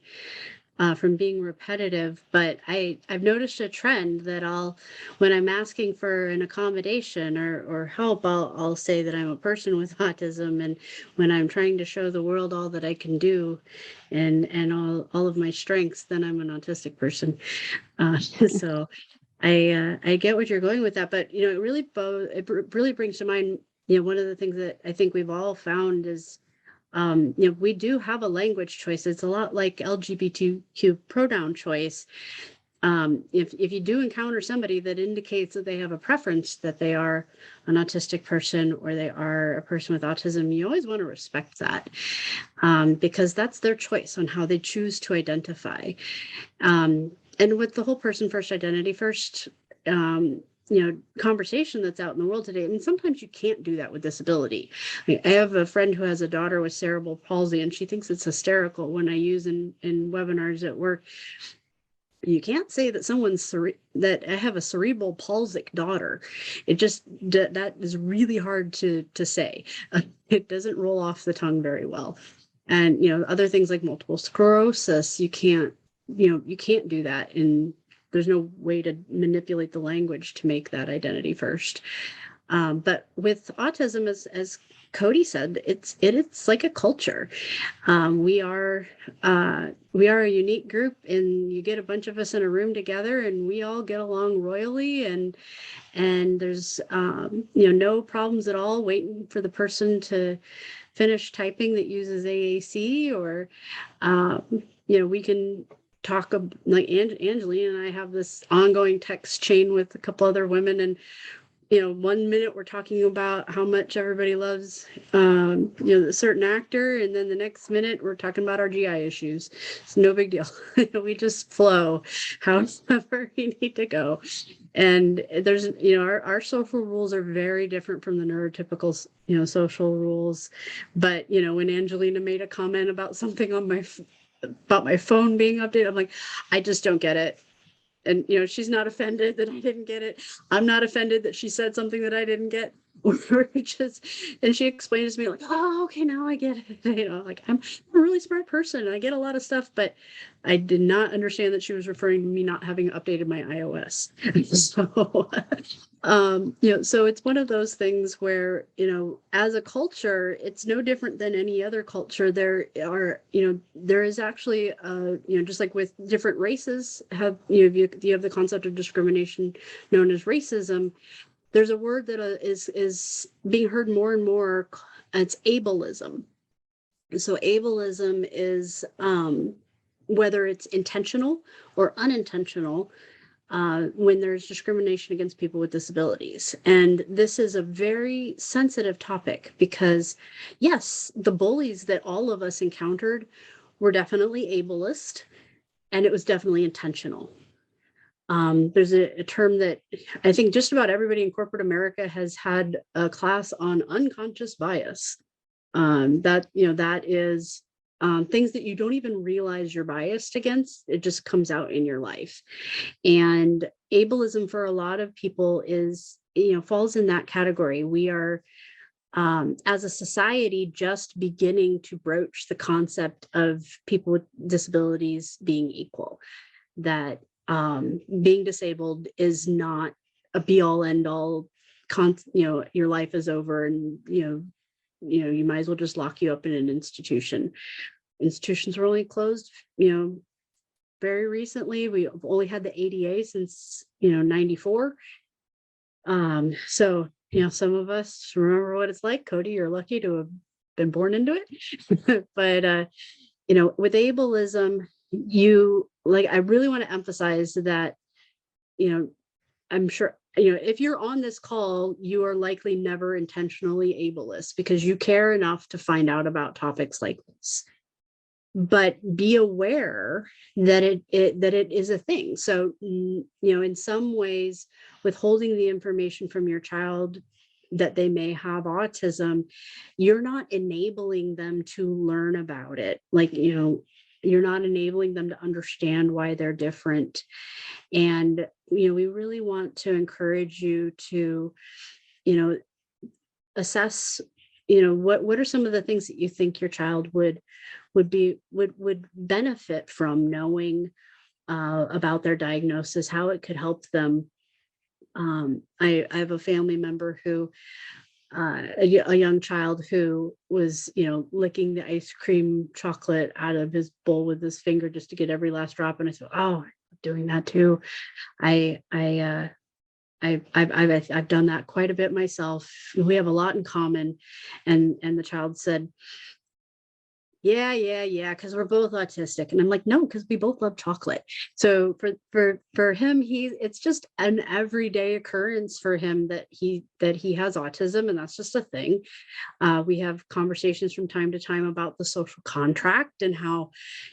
from being repetitive. But I've noticed a trend that when I'm asking for an accommodation or help, I'll say that I'm a person with autism, and when I'm trying to show the world all that I can do and all of my strengths, then I'm an autistic person. So I get what you're going with that, but it really brings to mind, one of the things that I think we've all found is, we do have a language choice. It's a lot like LGBTQ pronoun choice. If you do encounter somebody that indicates that they have a preference that they are an autistic person or they are a person with autism, you always want to respect that, because that's their choice on how they choose to identify. And with the whole person first, identity first, conversation that's out in the world today, I mean, sometimes you can't do that with disability. I have a friend who has a daughter with cerebral palsy, and she thinks it's hysterical when I use in webinars at work. You can't say that that I have a cerebral palsic daughter. It just, that is really hard to say. It doesn't roll off the tongue very well. And, other things like multiple sclerosis, you can't do that. And there's no way to manipulate the language to make that identity first. But with autism, as Cody said, it's like a culture. We are a unique group, and you get a bunch of us in a room together, and we all get along royally, and there's no problems at all waiting for the person to finish typing that uses AAC, or we can talk like Angelina and I have this ongoing text chain with a couple other women, and 1 minute we're talking about how much everybody loves a certain actor, and then the next minute we're talking about our GI issues. It's no big deal. We just flow however we need to go. And there's our social rules are very different from the neurotypical social rules. But when Angelina made a comment about something on about my phone being updated, I'm like, I just don't get it. And she's not offended that I didn't get it. I'm not offended that she said something that I didn't get. And she explained to me like, oh, okay, now I get it. Like, I'm a really smart person and I get a lot of stuff, but I did not understand that she was referring to me not having updated my iOS. So it's one of those things where, as a culture, it's no different than any other culture. There is actually, just like with different races you have the concept of discrimination known as racism. There's a word that is being heard more and more. It's ableism. So ableism is whether it's intentional or unintentional, when there's discrimination against people with disabilities. And this is a very sensitive topic because, yes, the bullies that all of us encountered were definitely ableist. and it was definitely intentional. There's a term that I think just about everybody in corporate America has had a class on unconscious bias. That is things that you don't even realize you're biased against. It just comes out in your life. And ableism for a lot of people is, falls in that category. We are, as a society, just beginning to broach the concept of people with disabilities being equal. That being disabled is not a be all end all, your life is over and, you might as well just lock you up in an institution. Institutions were only closed, very recently. We've only had the ADA since, 94. So, some of us remember what it's like. Cody, you're lucky to have been born into it. But, with ableism, I really want to emphasize that, I'm sure, if you're on this call, you are likely never intentionally ableist because you care enough to find out about topics like this. But be aware that it is a thing. So, in some ways, withholding the information from your child that they may have autism, you're not enabling them to learn about it. You're not enabling them to understand why they're different. And, we really want to encourage you to, assess, what are some of the things that you think your child would benefit from knowing about their diagnosis, how it could help them. I have a family member who, a young child who was, licking the ice cream chocolate out of his bowl with his finger just to get every last drop. And I said, "Oh, I'm doing that too." I've done that quite a bit myself. We have a lot in common. And the child said, yeah, because we're both autistic. And I'm like, no, because we both love chocolate. So for him, it's just an everyday occurrence for him that he has autism, and that's just a thing. We have conversations from time to time about the social contract and how,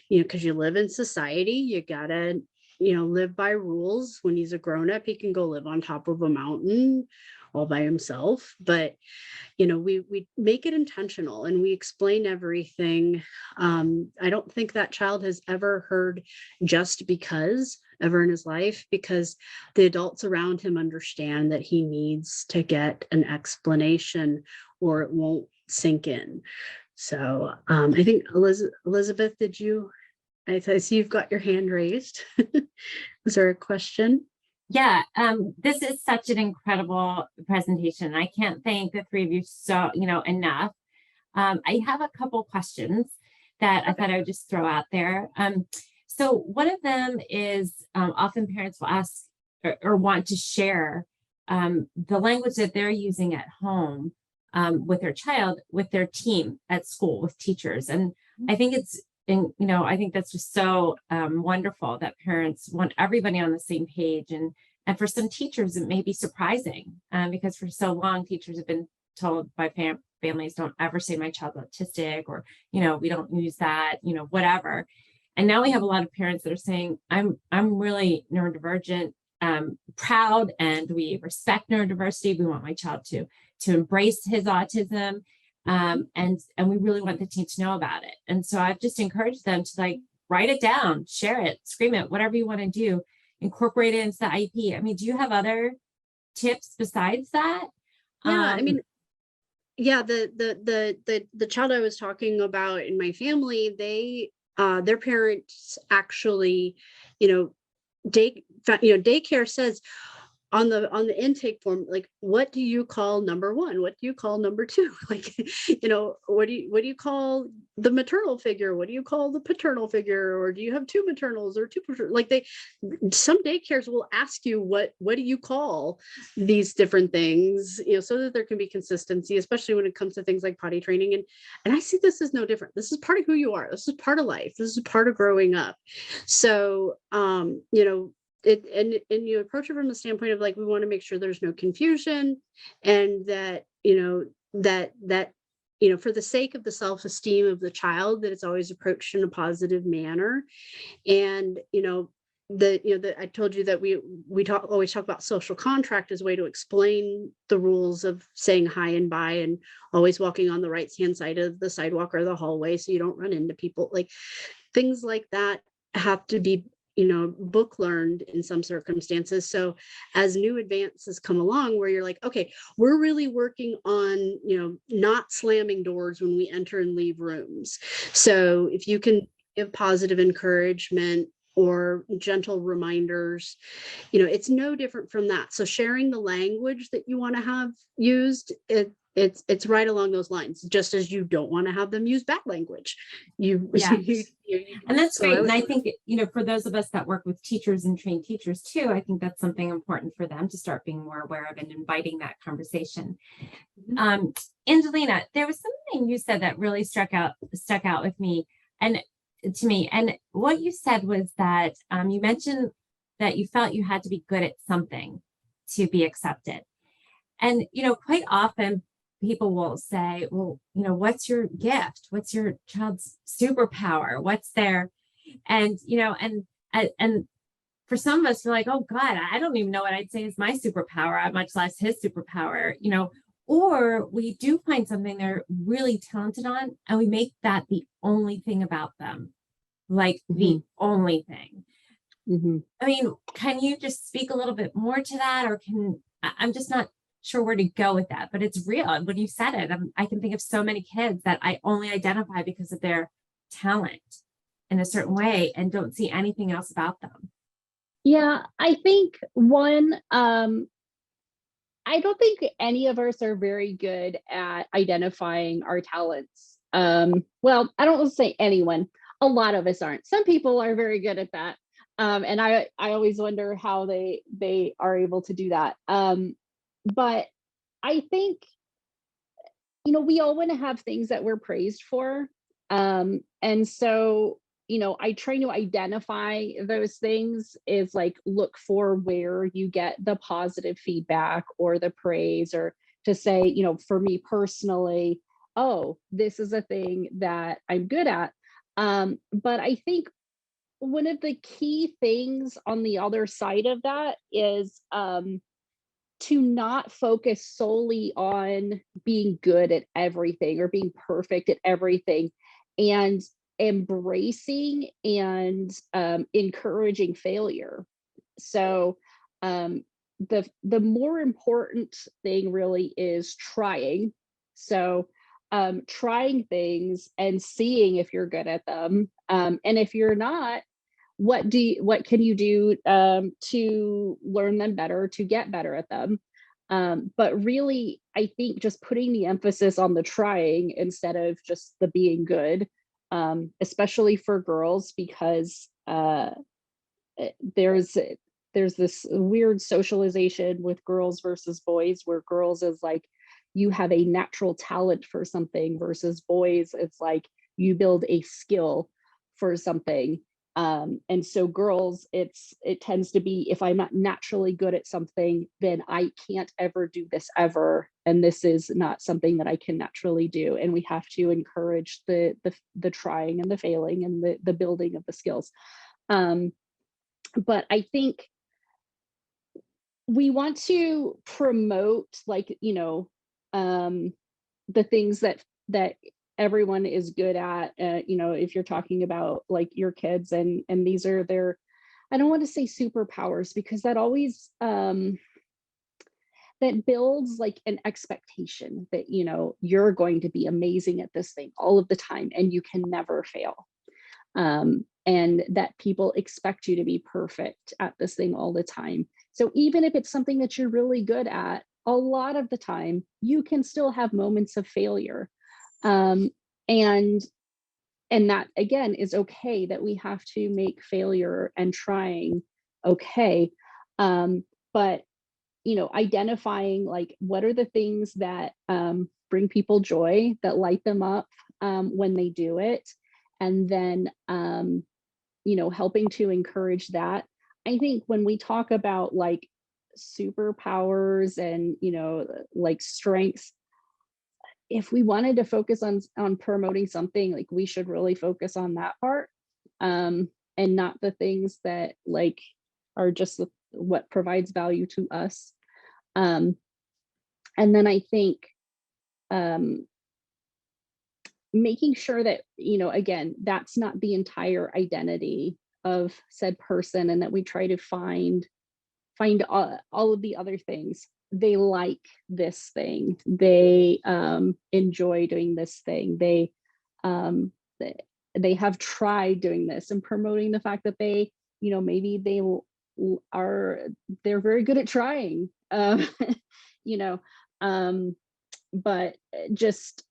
because you live in society, you gotta, live by rules. When he's a grown-up, he can go live on top of a mountain all by himself. But we make it intentional and we explain everything. I don't think that child has ever heard "just because" ever in his life, because the adults around him understand that he needs to get an explanation or it won't sink in. So I think Elizabeth, I see you've got your hand raised. Was there a question? Yeah, this is such an incredible presentation. I can't thank the three of you so, enough. I have a couple questions that I thought I would just throw out there. So one of them is often parents will ask or want to share the language that they're using at home with their child, with their team at school, with teachers. And I think I think that's just so wonderful that parents want everybody on the same page. And for some teachers, it may be surprising because for so long, teachers have been told by families, don't ever say my child's autistic, or, we don't use that, whatever. And now we have a lot of parents that are saying, I'm really neurodivergent, proud, and we respect neurodiversity. We want my child to embrace his autism. And we really want the team to know about it. And so I've just encouraged them to write it down, share it, scream it, whatever you want to do, incorporate it into the IEP. I mean, do you have other tips besides that? Yeah, the child I was talking about in my family, their parents actually, daycare says on the intake form, what do you call number one? What do you call number two? What do you call the maternal figure? What do you call the paternal figure? Or do you have two maternals or two paternal? Some daycares will ask you what do you call these different things, so that there can be consistency, especially when it comes to things like potty training. And I see this as no different. This is part of who you are. This is part of life. This is part of growing up. So, and you approach it from the standpoint of we want to make sure there's no confusion, and that that for the sake of the self-esteem of the child, that it's always approached in a positive manner. And, I told you that we always talk about social contract as a way to explain the rules of saying hi and bye, and always walking on the right hand side of the sidewalk or the hallway so you don't run into people. Like, things like that have to be book learned in some circumstances. So as new advances come along where you're like, okay, we're really working on not slamming doors when we enter and leave rooms. So if you can give positive encouragement or gentle reminders, it's no different from that. So sharing the language that you want to have used, it's right along those lines, just as you don't want to have them use bad language. Yeah. And that's so great. And I think, for those of us that work with teachers and trained teachers too, I think that's something important for them to start being more aware of and inviting that conversation. Angelina, there was something you said that really stuck out with me and to me. And what you said was that you mentioned that you felt you had to be good at something to be accepted. And, quite often people will say, well, what's your gift? What's your child's superpower? What's their, and for some of us, we're like, oh God, I don't even know what I'd say is my superpower, much less his superpower, or we do find something they're really talented on and we make that the only thing about them, like the only thing. I mean, can you just speak a little bit more to that, or I'm just not sure where to go with that, but it's real. And when you said it, I can think of so many kids that I only identify because of their talent in a certain way and don't see anything else about them. Yeah, I think I don't think any of us are very good at identifying our talents. Well, I don't want to say anyone. A lot of us aren't. Some people are very good at that. And I always wonder how they are able to do that. But I think, we all want to have things that we're praised for. And so, I try to identify those things, is like, look for where you get the positive feedback or the praise, or to say, for me personally, oh, this is a thing that I'm good at. But I think one of the key things on the other side of that is to not focus solely on being good at everything or being perfect at everything, and embracing and encouraging failure. So the more important thing really is trying. So trying things and seeing if you're good at them, and if you're not, what can you do to learn them better, to get better at them. But really, I think just putting the emphasis on the trying instead of just the being good, especially for girls, because there's this weird socialization with girls versus boys, where girls is like, you have a natural talent for something, versus boys, it's like you build a skill for something. And so girls, it tends to be, if I'm not naturally good at something, then I can't ever do this ever. And this is not something that I can naturally do. And we have to encourage the trying and the failing and the building of the skills. But I think we want to promote, like, the things that everyone is good at, if you're talking about like your kids, and these are their, I don't want to say superpowers, because that always that builds like an expectation that you're going to be amazing at this thing all of the time and you can never fail, and that people expect you to be perfect at this thing all the time. So even if it's something that you're really good at, a lot of the time you can still have moments of failure. And that again is okay, that we have to make failure and trying okay. But identifying like, what are the things that bring people joy, that light them up when they do it, and then helping to encourage that. I think when we talk about like superpowers and like strengths, if we wanted to focus on promoting something, like we should really focus on that part, and not the things that like are just what provides value to us. And then I think making sure that, you know, again, that's not the entire identity of said person, and that we try to find all of the other things. They like this thing, they enjoy doing this thing, they have tried doing this, and promoting the fact that they, you know, maybe they're very good at trying, you know, but just,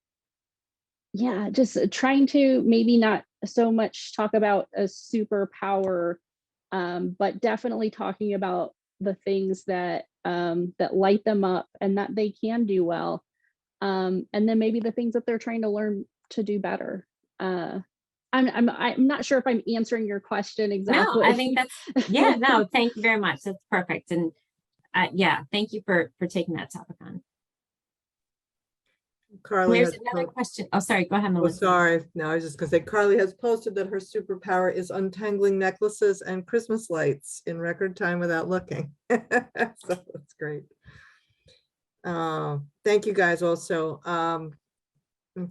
yeah, just trying to maybe not so much talk about a superpower, but definitely talking about the things that that light them up and that they can do well, and then maybe the things that they're trying to learn to do better. I'm not sure if I'm answering your question exactly. No, I think that's, yeah, no, thank you very much. That's perfect. And yeah, thank you for taking that topic on. Carly There's has another question. Oh, sorry, go ahead, Oh, Melissa. sorry. No, I was just gonna say Carly has posted that her superpower is untangling necklaces and Christmas lights in record time without looking. So that's great. Thank you guys also.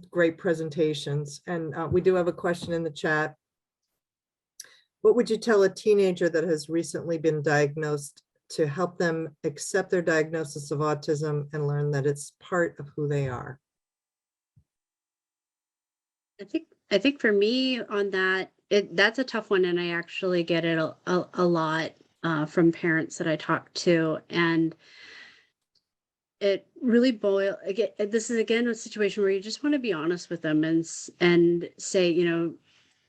Great presentations. And we do have a question in the chat. What would you tell a teenager that has recently been diagnosed to help them accept their diagnosis of autism and learn that it's part of who they are? I think for me on that, that's a tough one, and I actually get it a lot from parents that I talk to, and it really this is again a situation where you just want to be honest with them and say, you know,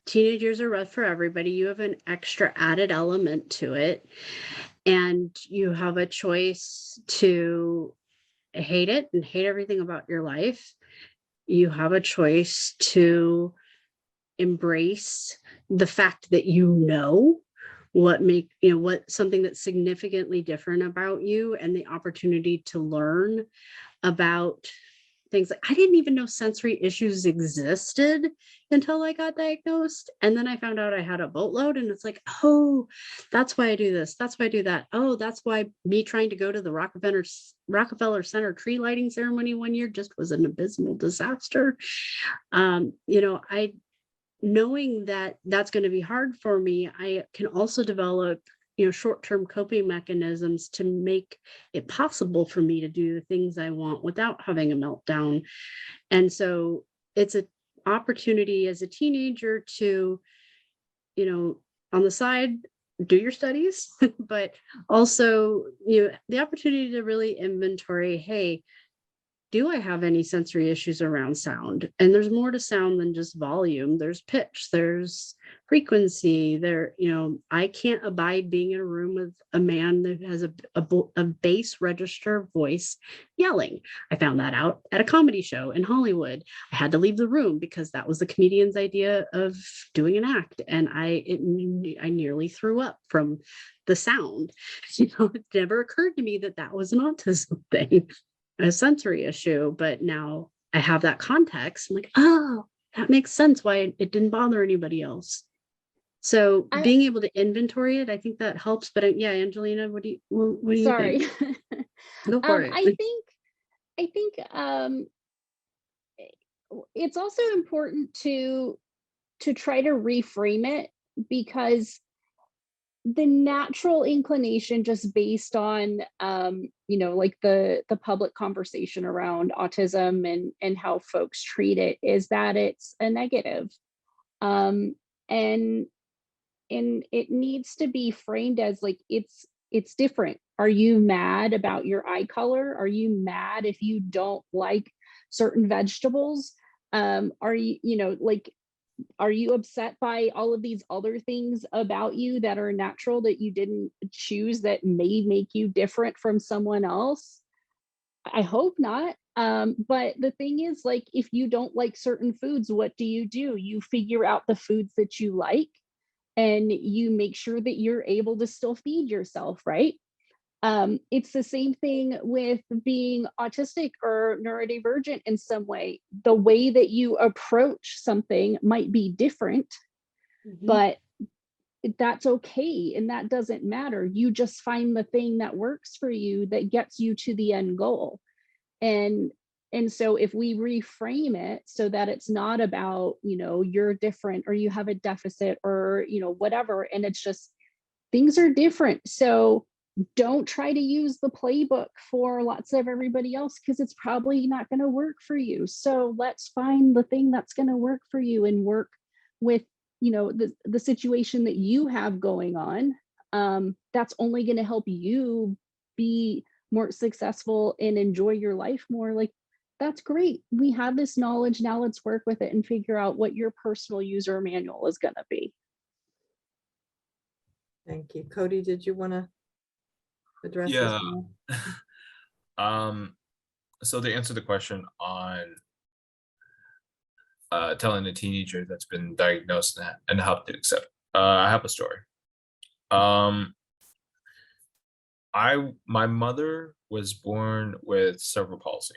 teenagers are rough for everybody. You have an extra added element to it, and you have a choice to hate it and hate everything about your life. You have a choice to embrace the fact that you know what something that's significantly different about you, and the opportunity to learn about things like, I didn't even know sensory issues existed until I got diagnosed. And then I found out I had a boatload, and it's like, oh, that's why I do this. That's why I do that. Oh, that's why me trying to go to the Rockefeller Center tree lighting ceremony one year just was an abysmal disaster. You know, knowing that that's going to be hard for me, I can also develop, you know, short-term coping mechanisms to make it possible for me to do the things I want without having a meltdown. And so it's an opportunity as a teenager to, you know, on the side, do your studies, but also, you know, the opportunity to really inventory, hey, do I have any sensory issues around sound? And there's more to sound than just volume. There's pitch, there's frequency there. You know, I can't abide being in a room with a man that has a bass register voice yelling. I found that out at a comedy show in Hollywood. I had to leave the room because that was the comedian's idea of doing an act. And I nearly threw up from the sound. You know, it never occurred to me that that was an autism thing, a sensory issue, but now I have that context. I'm like, oh, that makes sense why it didn't bother anybody else. So being able to inventory it, I think that helps. But yeah, Angelina, what do you Sorry. think? Go for it. I think it's also important to try to reframe it, because the natural inclination, just based on you know, like the public conversation around autism and how folks treat it, is that it's a negative, and it needs to be framed as like it's different. Are you mad about your eye color? Are you mad if you don't like certain vegetables? Are you, you know, like, are you upset by all of these other things about you that are natural that you didn't choose, that may make you different from someone else? I hope not. But the thing is, like, if you don't like certain foods, what do? You figure out the foods that you like, and you make sure that you're able to still feed yourself, right? It's the same thing with being autistic or neurodivergent in some way. The way that you approach something might be different, but that's okay. And that doesn't matter. You just find the thing that works for you that gets you to the end goal. And so if we reframe it so that it's not about, you're different or you have a deficit or, whatever, and it's just things are different. So don't try to use the playbook for lots of everybody else, because it's probably not going to work for you. So let's find the thing that's going to work for you and work with, the situation that you have going on. That's only going to help you be more successful and enjoy your life more. Like, that's great. We have this knowledge. Now let's work with it and figure out what your personal user manual is going to be. Thank you. Cody, did you want to address this Yeah. one? So to answer the question on telling a teenager that's been diagnosed and how to accept, I have a story. My mother was born with cerebral palsy.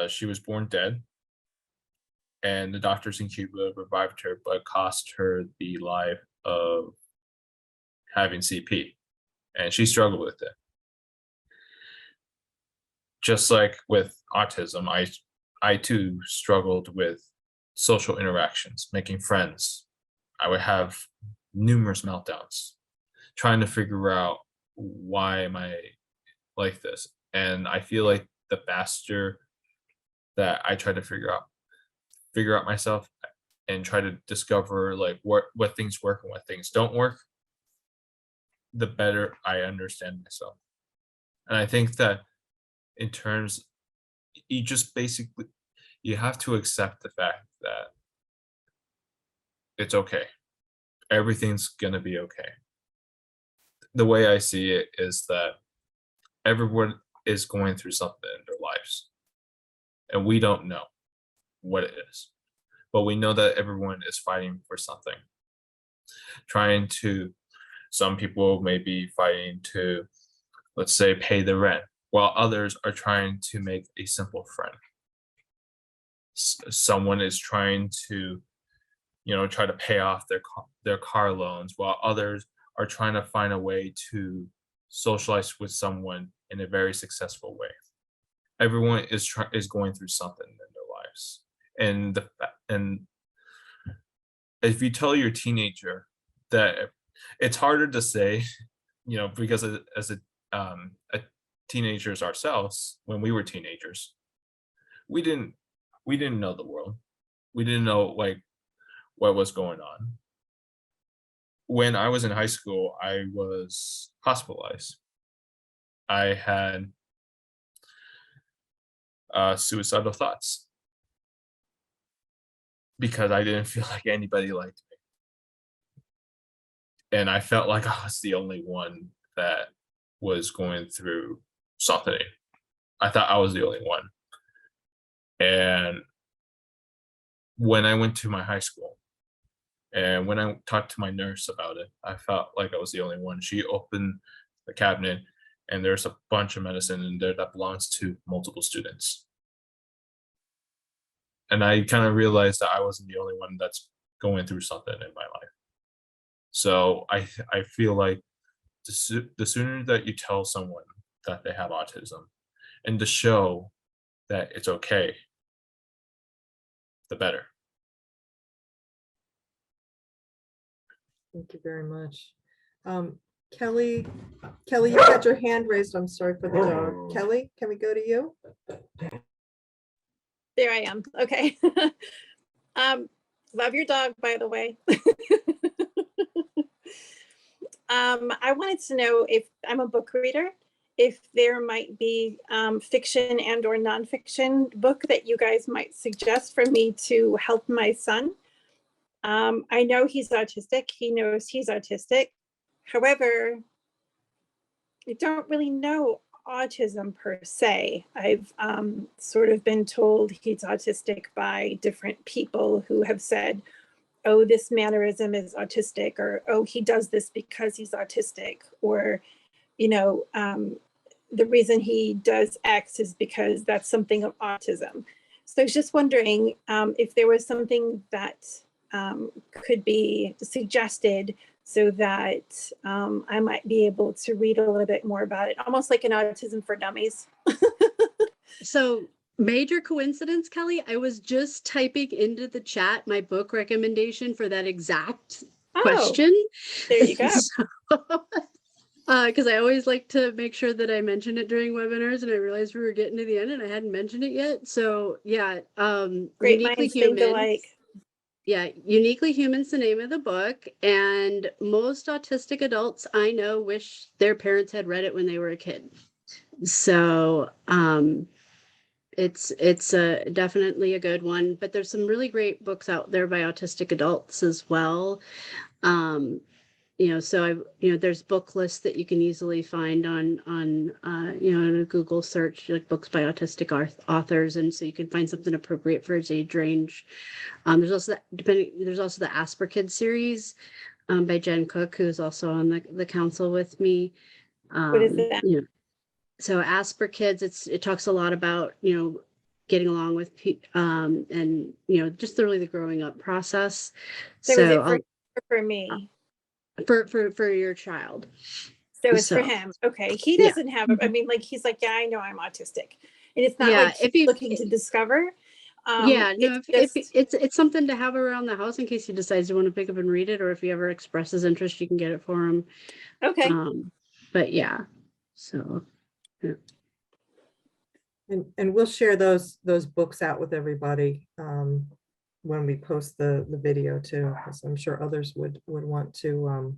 She was born dead, and the doctors in Cuba revived her, but cost her the life of having CP, and she struggled with it. Just like with autism, I too struggled with social interactions, making friends. I would have numerous meltdowns, trying to figure out why am I like this. And I feel like the faster that I try to figure out myself and try to discover like what things work and what things don't work, the better I understand myself. And I think that in terms, you just basically, you have to accept the fact that it's okay. Everything's gonna be okay. The way I see it is that everyone is going through something in their lives, and we don't know what it is, but we know that everyone is fighting for something. Some people may be fighting to, let's say, pay the rent, while others are trying to make a simple friend. Someone is trying to, try to pay off their car loans, while others are trying to find a way to socialize with someone in a very successful way. Everyone is going through something in their lives, and if you tell your teenager that, it's harder to say, because as a teenagers ourselves, when we were teenagers, we didn't know the world. We didn't know like what was going on. When I was in high school, I was hospitalized. I had suicidal thoughts because I didn't feel like anybody liked me. And I felt like I was the only one that was going through something. I thought I was the only one. And when I went to my high school, and when I talked to my nurse about it, I felt like I was the only one. She opened the cabinet, and there's a bunch of medicine in there that belongs to multiple students. And I kind of realized that I wasn't the only one that's going through something in my life. So I feel like the sooner that you tell someone that they have autism and to show that it's okay, the better. Thank you very much. Kelly, you had your hand raised. I'm sorry for the dog. Kelly, can we go to you? There I am. Okay. Love your dog, by the way. I wanted to know, if I'm a book reader, if there might be fiction and or nonfiction book that you guys might suggest for me to help my son. I know he's autistic. He knows he's autistic. However, I don't really know autism per se. I've sort of been told he's autistic by different people who have said, oh, this mannerism is autistic, or oh, he does this because he's autistic, or the reason he does X is because that's something of autism. So I was just wondering if there was something that could be suggested so that I might be able to read a little bit more about it, almost like an Autism for Dummies. So major coincidence, Kelly, I was just typing into the chat my book recommendation for that exact question. There you go. Because I always like to make sure that I mention it during webinars, and I realized we were getting to the end and I hadn't mentioned it yet. So yeah, Great Uniquely minds think Human. alike. Yeah, Uniquely Human's the name of the book, and most autistic adults I know wish their parents had read it when they were a kid. So it's definitely a good one, but there's some really great books out there by autistic adults as well. So there's book lists that you can easily find on in a Google search, like books by autistic authors, and so you can find something appropriate for its age range. There's also the Asper Kids series by Jen Cook, who's also on the council with me. What is that? So Asper Kids, it talks a lot about getting along with and just really the growing up process. So is it for me? For your child. So it's for him. Okay. He doesn't have, I mean, like, he's like, yeah, I know I'm autistic. And it's not like he's looking to discover. It's something to have around the house in case he decides to want to pick up and read it, or if he ever expresses interest, you can get it for him. Okay. But yeah, so. Yeah. And we'll share those books out with everybody when we post the video too, because I'm sure others would want to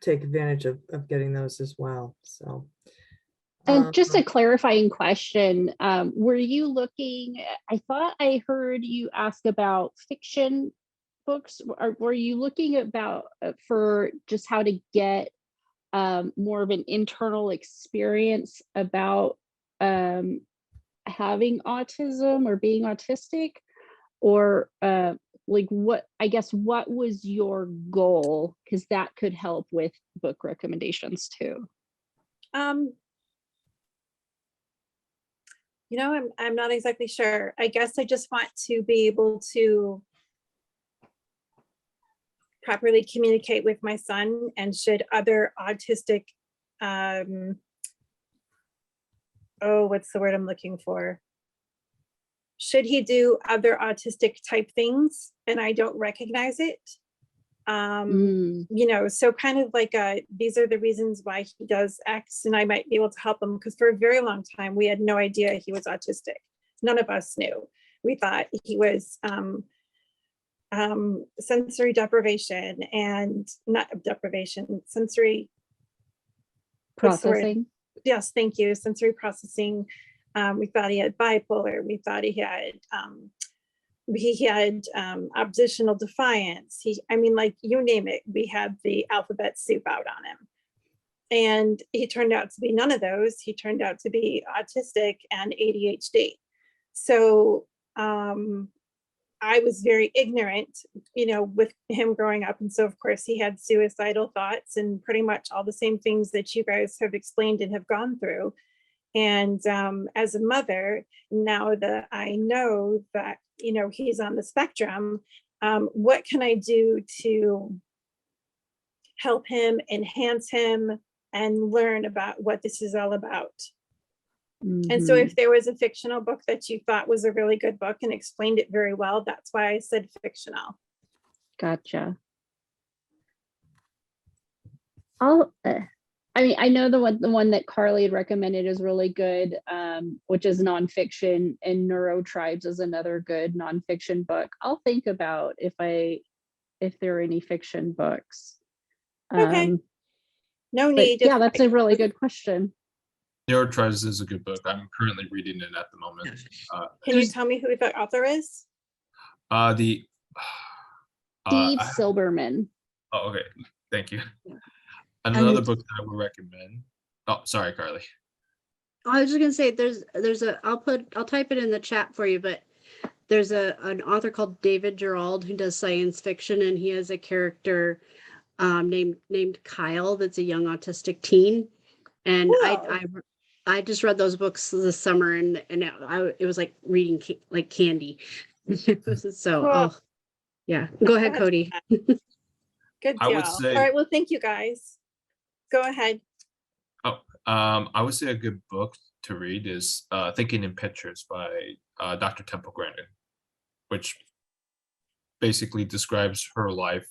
take advantage of getting those as well. So. And just a clarifying question, were you looking, I thought I heard you ask about fiction books, or were you looking about for just how to get more of an internal experience about having autism or being autistic, or like what was your goal? Because that could help with book recommendations too. I'm not exactly sure. I guess I just want to be able to properly communicate with my son, and should other autistic, what's the word I'm looking for? Should he do other autistic type things and I don't recognize it? So kind of like these are the reasons why he does X, and I might be able to help him, because for a very long time we had no idea he was autistic. None of us knew. We thought he was sensory deprivation, and not deprivation, sensory processing. Yes, thank you. Sensory processing. We thought he had bipolar. We thought he had oppositional defiance. Like, you name it, we had the alphabet soup out on him. And he turned out to be none of those. He turned out to be autistic and ADHD. So I was very ignorant, with him growing up. And so, of course, he had suicidal thoughts and pretty much all the same things that you guys have explained and have gone through. And as a mother, now that I know that, he's on the spectrum, what can I do to help him, enhance him, and learn about what this is all about? And so if there was a fictional book that you thought was a really good book and explained it very well, that's why I said fictional. Gotcha. I know the one that Carly had recommended is really good, which is nonfiction, and Neurotribes is another good nonfiction book. I'll think about if there are any fiction books. Okay. No need. Yeah, that's a really good question. Neurotribes is a good book. I'm currently reading it at the moment. Can you tell me who the author is? Steve Silberman. Oh, okay. Thank you. Another book that I would recommend. Oh, sorry, Carly. I was just gonna say I'll type it in the chat for you, but there's an author called David Gerald who does science fiction, and he has a character named Kyle, that's a young autistic teen. And Whoa. I just read those books this summer, and it was like reading like candy. So, Cool. oh yeah, go ahead, That's Cody. Good I deal. would say- All right. Well, thank you guys. Go ahead. I would say a good book to read is Thinking in Pictures by Dr. Temple Grandin, which basically describes her life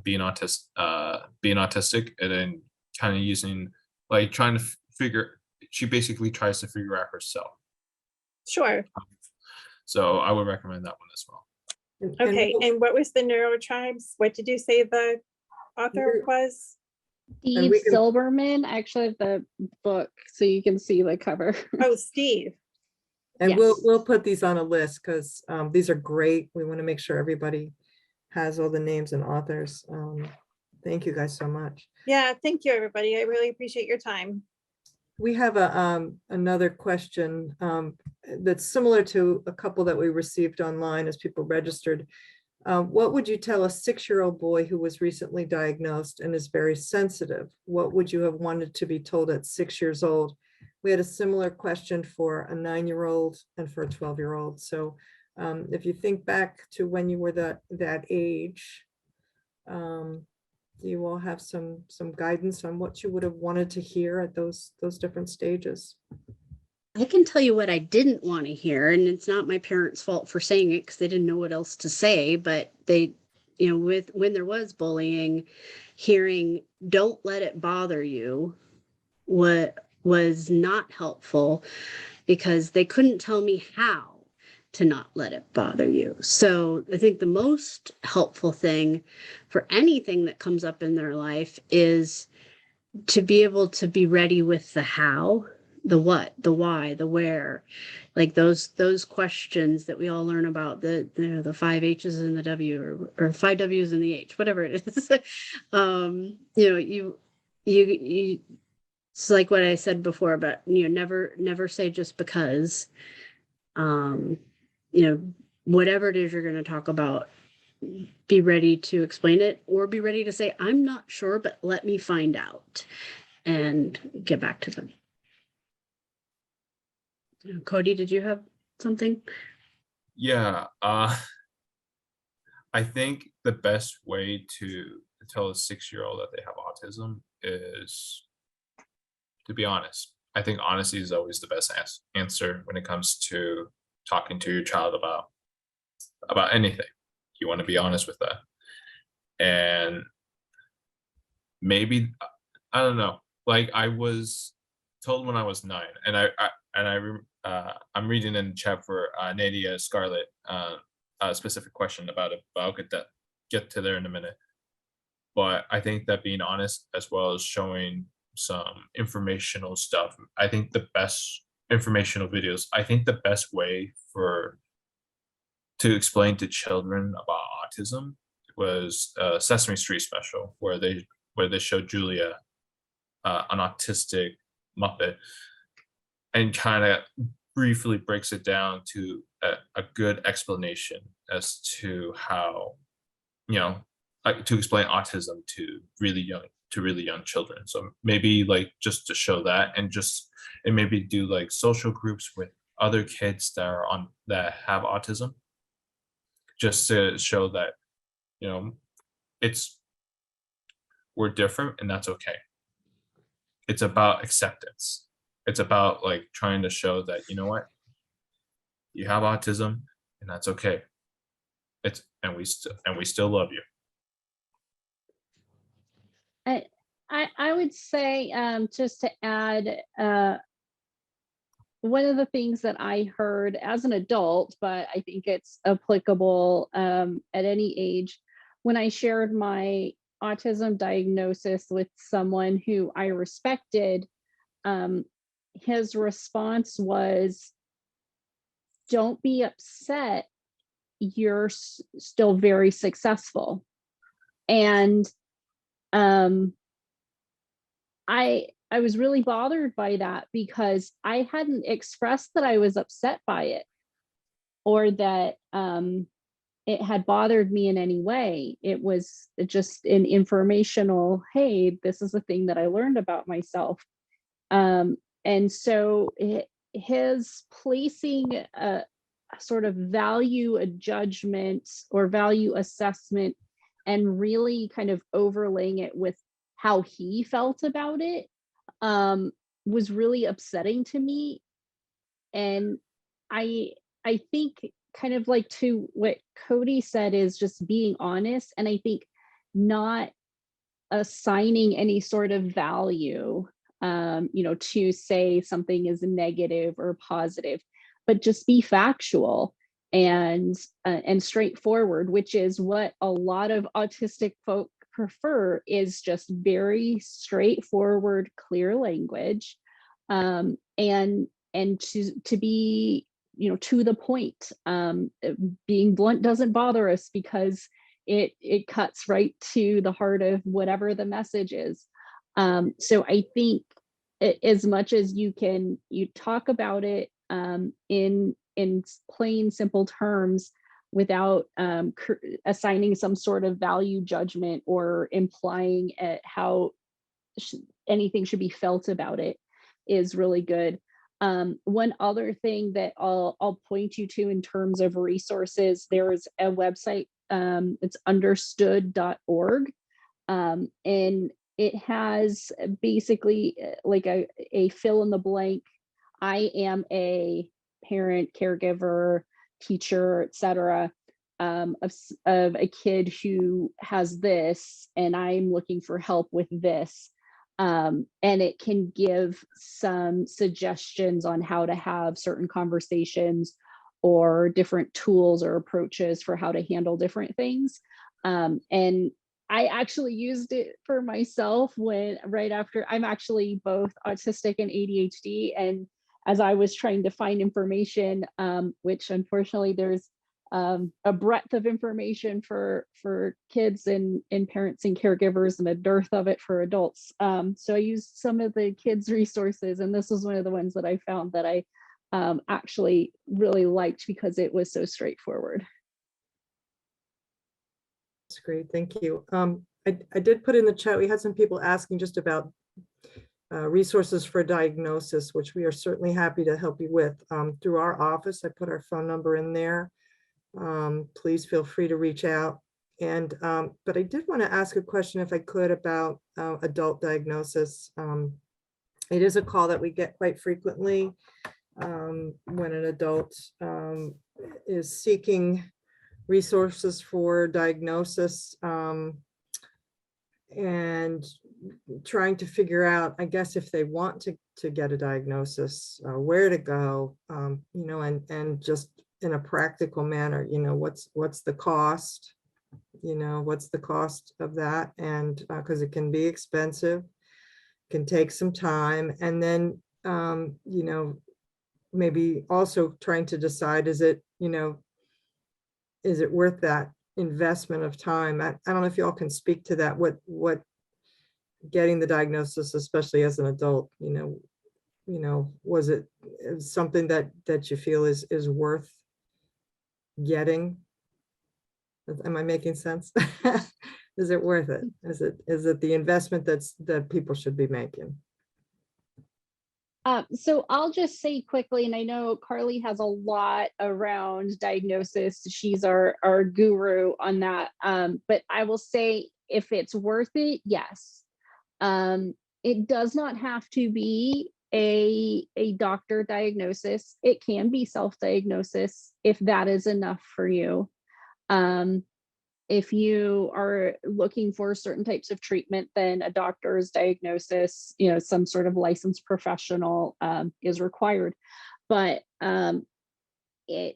being autistic, and then kind of using, like, trying to figure. She basically tries to figure out herself. Sure. So I would recommend that one as well. And Okay. And what was the Neurotribes? What did you say the author was? Steve we can- Silberman, actually the book, so you can see the cover. Oh, Steve. And Yes. we'll put these on a list because these are great. We want to make sure everybody has all the names and authors. Thank you guys so much. Yeah. Thank you, everybody. I really appreciate your time. We have another question that's similar to a couple that we received online as people registered. What would you tell a 6-year-old boy who was recently diagnosed and is very sensitive? What would you have wanted to be told at 6 years old? We had a similar question for a 9-year-old and for a 12-year-old. So if you think back to when you were that age, do you all have some guidance on what you would have wanted to hear at those different stages? I can tell you what I didn't want to hear, and it's not my parents' fault for saying it because they didn't know what else to say, but they, when there was bullying, hearing "don't let it bother you" what was not helpful, because they couldn't tell me how to not let it bother you. So I think the most helpful thing for anything that comes up in their life is to be able to be ready with the how, the what, the why, the where, like those questions that we all learn about, the 5 H's and the W, or 5 W's and the H, whatever it is. You it's like what I said before, but never say just because. Whatever it is you're going to talk about, be ready to explain it, or be ready to say, I'm not sure, but let me find out, and get back to them. Cody, did you have something? Yeah, I think the best way to tell a 6-year-old that they have autism is to be honest. I think honesty is always the best answer when it comes to talking to your child about anything. You want to be honest with that. And maybe, I don't know, like, I was told when I was 9, and I'm reading in the chat for Nadia Scarlett a specific question about it, but I'll get to there in a minute. But I think that being honest, as well as showing some informational stuff, I think the best informational videos, I think the best way to explain to children about autism was a Sesame Street special where they showed Julia, an autistic Muppet, and kind of briefly breaks it down to a good explanation as to how, to explain autism to really young children. So maybe, like, just to show that, and maybe do like social groups with other kids that have autism, just to show that, we're different, and that's okay. It's about acceptance. It's about, like, trying to show that, you have autism, and that's okay. And we still love you. I would say, just to add, one of the things that I heard as an adult, but I think it's applicable at any age, when I shared my autism diagnosis with someone who I respected, his response was, "Don't be upset. You're still very successful." And I was really bothered by that, because I hadn't expressed that I was upset by it, or that it had bothered me in any way. It was just an informational, hey, this is a thing that I learned about myself. And so his placing a sort of value, a judgment or value assessment, and really kind of overlaying it with how he felt about it, was really upsetting to me. And I think kind of like to what Cody said is just being honest, and I think not assigning any sort of value, to say something is negative or positive, but just be factual and straightforward, which is what a lot of autistic folk prefer, is just very straightforward, clear language, and to be, to the point. Being blunt doesn't bother us because it cuts right to the heart of whatever the message is. So I think as much as you talk about it in plain, simple terms without assigning some sort of value judgment or implying how anything should be felt about it, is really good. One other thing that I'll point you to in terms of resources, there's a website, it's understood.org, and it has basically like a fill in the blank. I am a parent, caregiver, teacher, etc., of a kid who has this, and I'm looking for help with this. And it can give some suggestions on how to have certain conversations or different tools or approaches for how to handle different things. And I actually used it for myself right after. I'm actually both autistic and ADHD. And as I was trying to find information, which unfortunately there's a breadth of information for kids and parents and caregivers, and a dearth of it for adults. So I used some of the kids' resources, and this was one of the ones that I found that I actually really liked because it was so straightforward. That's great, thank you. I did put in the chat, we had some people asking just about resources for diagnosis, which we are certainly happy to help you with through our office. I put our phone number in there. Please feel free to reach out. And but I did want to ask a question, if I could, about adult diagnosis. It is a call that we get quite frequently when an adult is seeking resources for diagnosis and trying to figure out, I guess, if they want to get a diagnosis, where to go, and just in a practical manner, what's the cost, what's the cost of that? And because it can be expensive, can take some time. And then, maybe also trying to decide, is it worth that investment of time? I don't know if y'all can speak to that, what getting the diagnosis, especially as an adult, was it something that you feel is worth getting? Am I making sense? Is it worth it? Is it the investment that people should be making? So I'll just say quickly, and I know Carly has a lot around diagnosis. She's our guru on that. But I will say, if it's worth it, yes. It does not have to be a doctor diagnosis. It can be self-diagnosis if that is enough for you. If you are looking for certain types of treatment, then a doctor's diagnosis, some sort of licensed professional is required. But it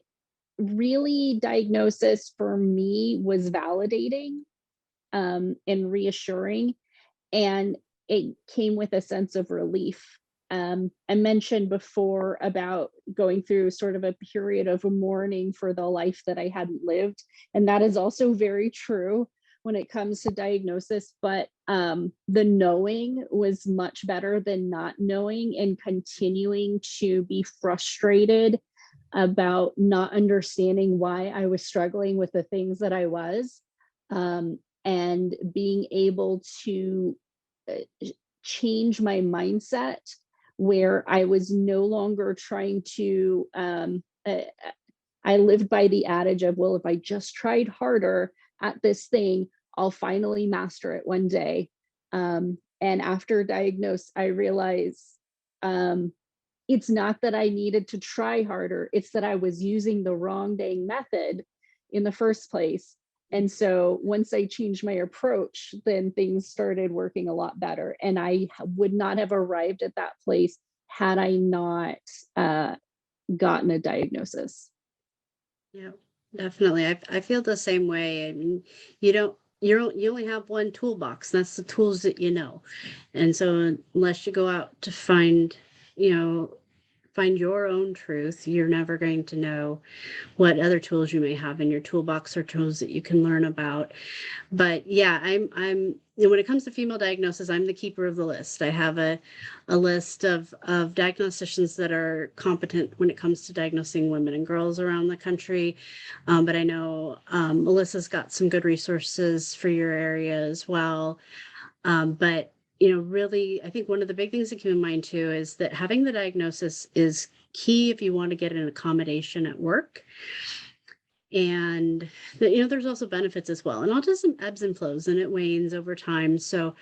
really, diagnosis for me was validating and reassuring, and it came with a sense of relief. I mentioned before about going through sort of a period of mourning for the life that I hadn't lived. And that is also very true when it comes to diagnosis, but the knowing was much better than not knowing, and continuing to be frustrated about not understanding why I was struggling with the things that I was, and being able to change my mindset where I was no longer trying to, I lived by the adage of, well, if I just tried harder at this thing, I'll finally master it one day. And after diagnosed, I realized it's not that I needed to try harder, it's that I was using the wrong dang method in the first place. And so once I changed my approach, then things started working a lot better. And I would not have arrived at that place had I not gotten a diagnosis. Yeah, definitely. I feel the same way. I mean, you only have one toolbox. That's the tools that you know. And so unless you go out to find your own truth, you're never going to know what other tools you may have in your toolbox or tools that you can learn about. But yeah, I'm when it comes to female diagnosis, I'm the keeper of the list. I have a list of diagnosticians that are competent when it comes to diagnosing women and girls around the country. But I know Melissa's got some good resources for your area as well. But really, I think one of the big things to keep in mind too is that having the diagnosis is key if you want to get an accommodation at work. And there's also benefits as well. And autism ebbs and flows and it wanes over time. So,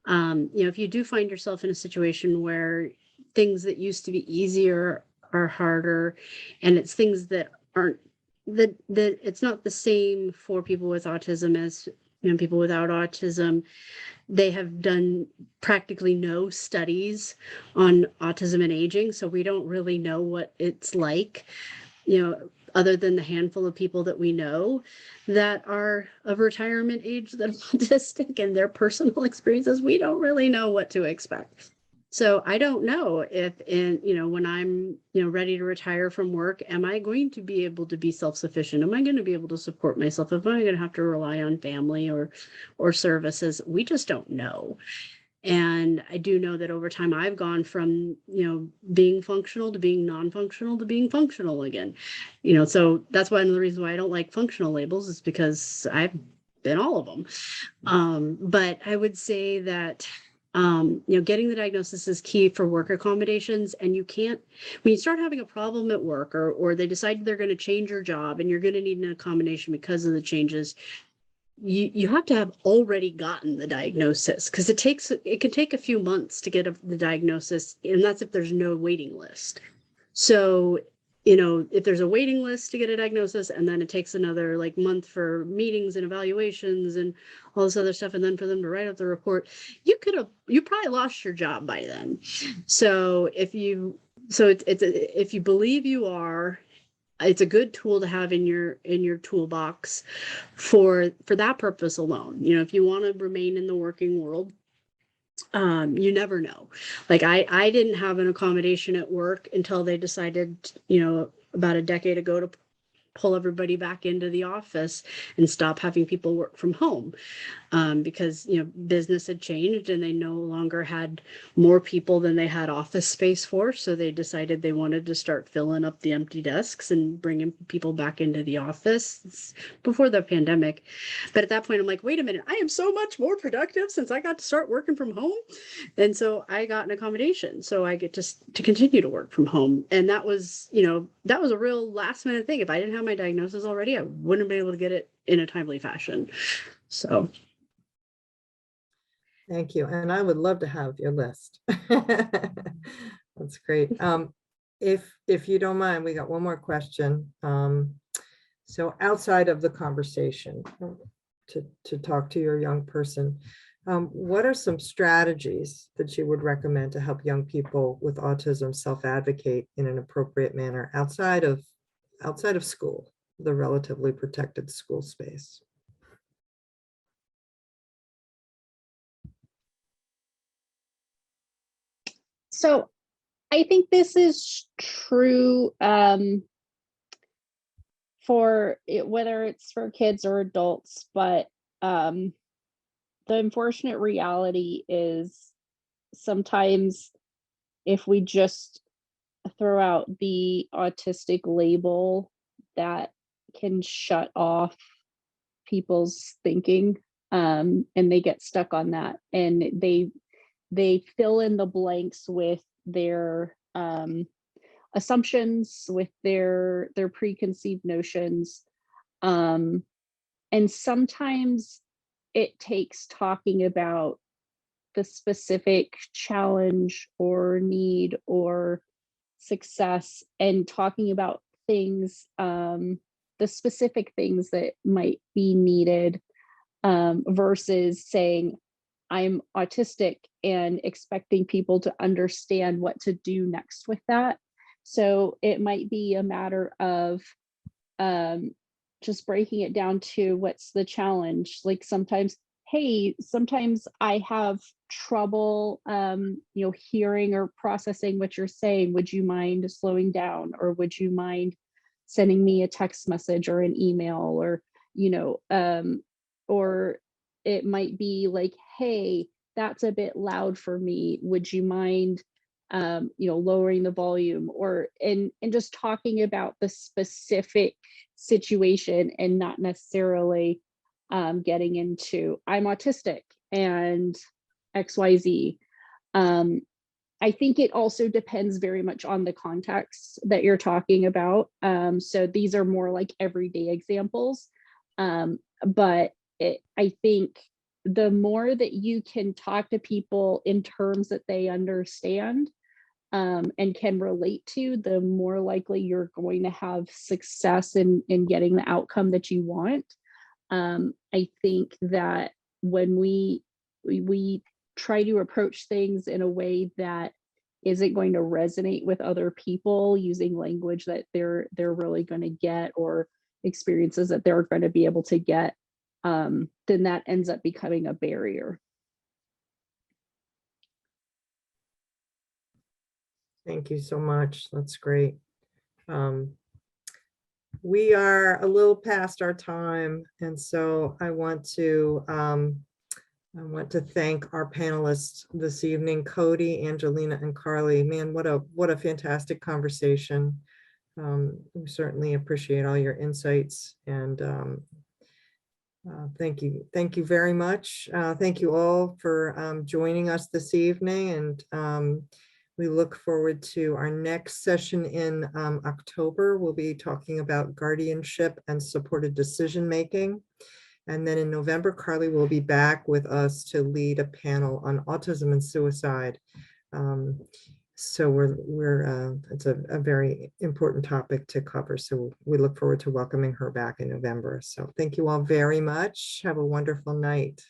if you do find yourself in a situation where things that used to be easier are harder, and it's things that aren't that it's not the same for people with autism as people without autism. They have done practically no studies on autism and aging, so we don't really know what it's like, other than the handful of people that we know that are of retirement age that are autistic and their personal experiences. We don't really know what to expect. So I don't know if when I'm, ready to retire from work, am I going to be able to be self-sufficient? Am I going to be able to support myself? Am I going to have to rely on family or services? We just don't know. And I do know that over time I've gone from, being functional to being non-functional to being functional again. So that's one of the reasons why I don't like functional labels, is because I've been all of them. But I would say that getting the diagnosis is key for work accommodations. And you can't, when you start having a problem at work, or they decide they're going to change your job and you're going to need an accommodation because of the changes, you have to have already gotten the diagnosis, because it can take a few months to get the diagnosis, and that's if there's no waiting list. So if there's a waiting list to get a diagnosis, and then it takes another month for meetings and evaluations and all this other stuff, and then for them to write up the report, you probably lost your job by then. So if you believe you are, it's a good tool to have in your toolbox for that purpose alone. If you want to remain in the working world, you never know. I didn't have an accommodation at work until they decided, about a decade ago, to pull everybody back into the office and stop having people work from home, because business had changed and they no longer had more people than they had office space for. So they decided they wanted to start filling up the empty desks and bringing people back into the office before the pandemic. But at that point, I'm like, wait a minute, I am so much more productive since I got to start working from home. And so I got an accommodation, so I get to continue to work from home. And that was a real last minute thing. If I didn't have my diagnosis already, I wouldn't be able to get it in a timely fashion. So thank you. And I would love to have your list. That's great. If you don't mind, we got one more question. So outside of the conversation, to talk to your young person, what are some strategies that you would recommend to help young people with autism self-advocate in an appropriate manner outside of school, the relatively protected school space? So I think this is true for whether it's for kids or adults, but the unfortunate reality is sometimes if we just throw out the autistic label that can shut off people's thinking, and they get stuck on that, and they fill in the blanks with their assumptions, with their preconceived notions, and sometimes it takes talking about the specific challenge or need or success and talking about things, the specific things that might be needed, versus saying I'm autistic and expecting people to understand what to do next with that. So it might be a matter of just breaking it down to what's the challenge. Like sometimes, hey, sometimes I have trouble, hearing or processing what you're saying. Would you mind slowing down, or would you mind sending me a text message or an email, or, or it might be like, hey, that's a bit loud for me. Would you mind, lowering the volume, or and just talking about the specific situation and not necessarily getting into I'm autistic and XYZ. I think it also depends very much on the context that you're talking about. So these are more like everyday examples. But I think the more that you can talk to people in terms that they understand and can relate to, the more likely you're going to have success in getting the outcome that you want. I think that when we try to approach things in a way that isn't going to resonate with other people, using language that they're really going to get, or experiences that they're going to be able to get, then that ends up becoming a barrier. Thank you so much. That's great. We are a little past our time, and so I want to thank our panelists this evening, Cody, Angelina, and Carly. Man, what a fantastic conversation. We certainly appreciate all your insights, and thank you very much. Thank you all for joining us this evening, and we look forward to our next session in October. We'll be talking about guardianship and supported decision-making. And then in November, Carly will be back with us to lead a panel on autism and suicide. So it's a very important topic to cover. So we look forward to welcoming her back in November. So thank you all very much. Have a wonderful night.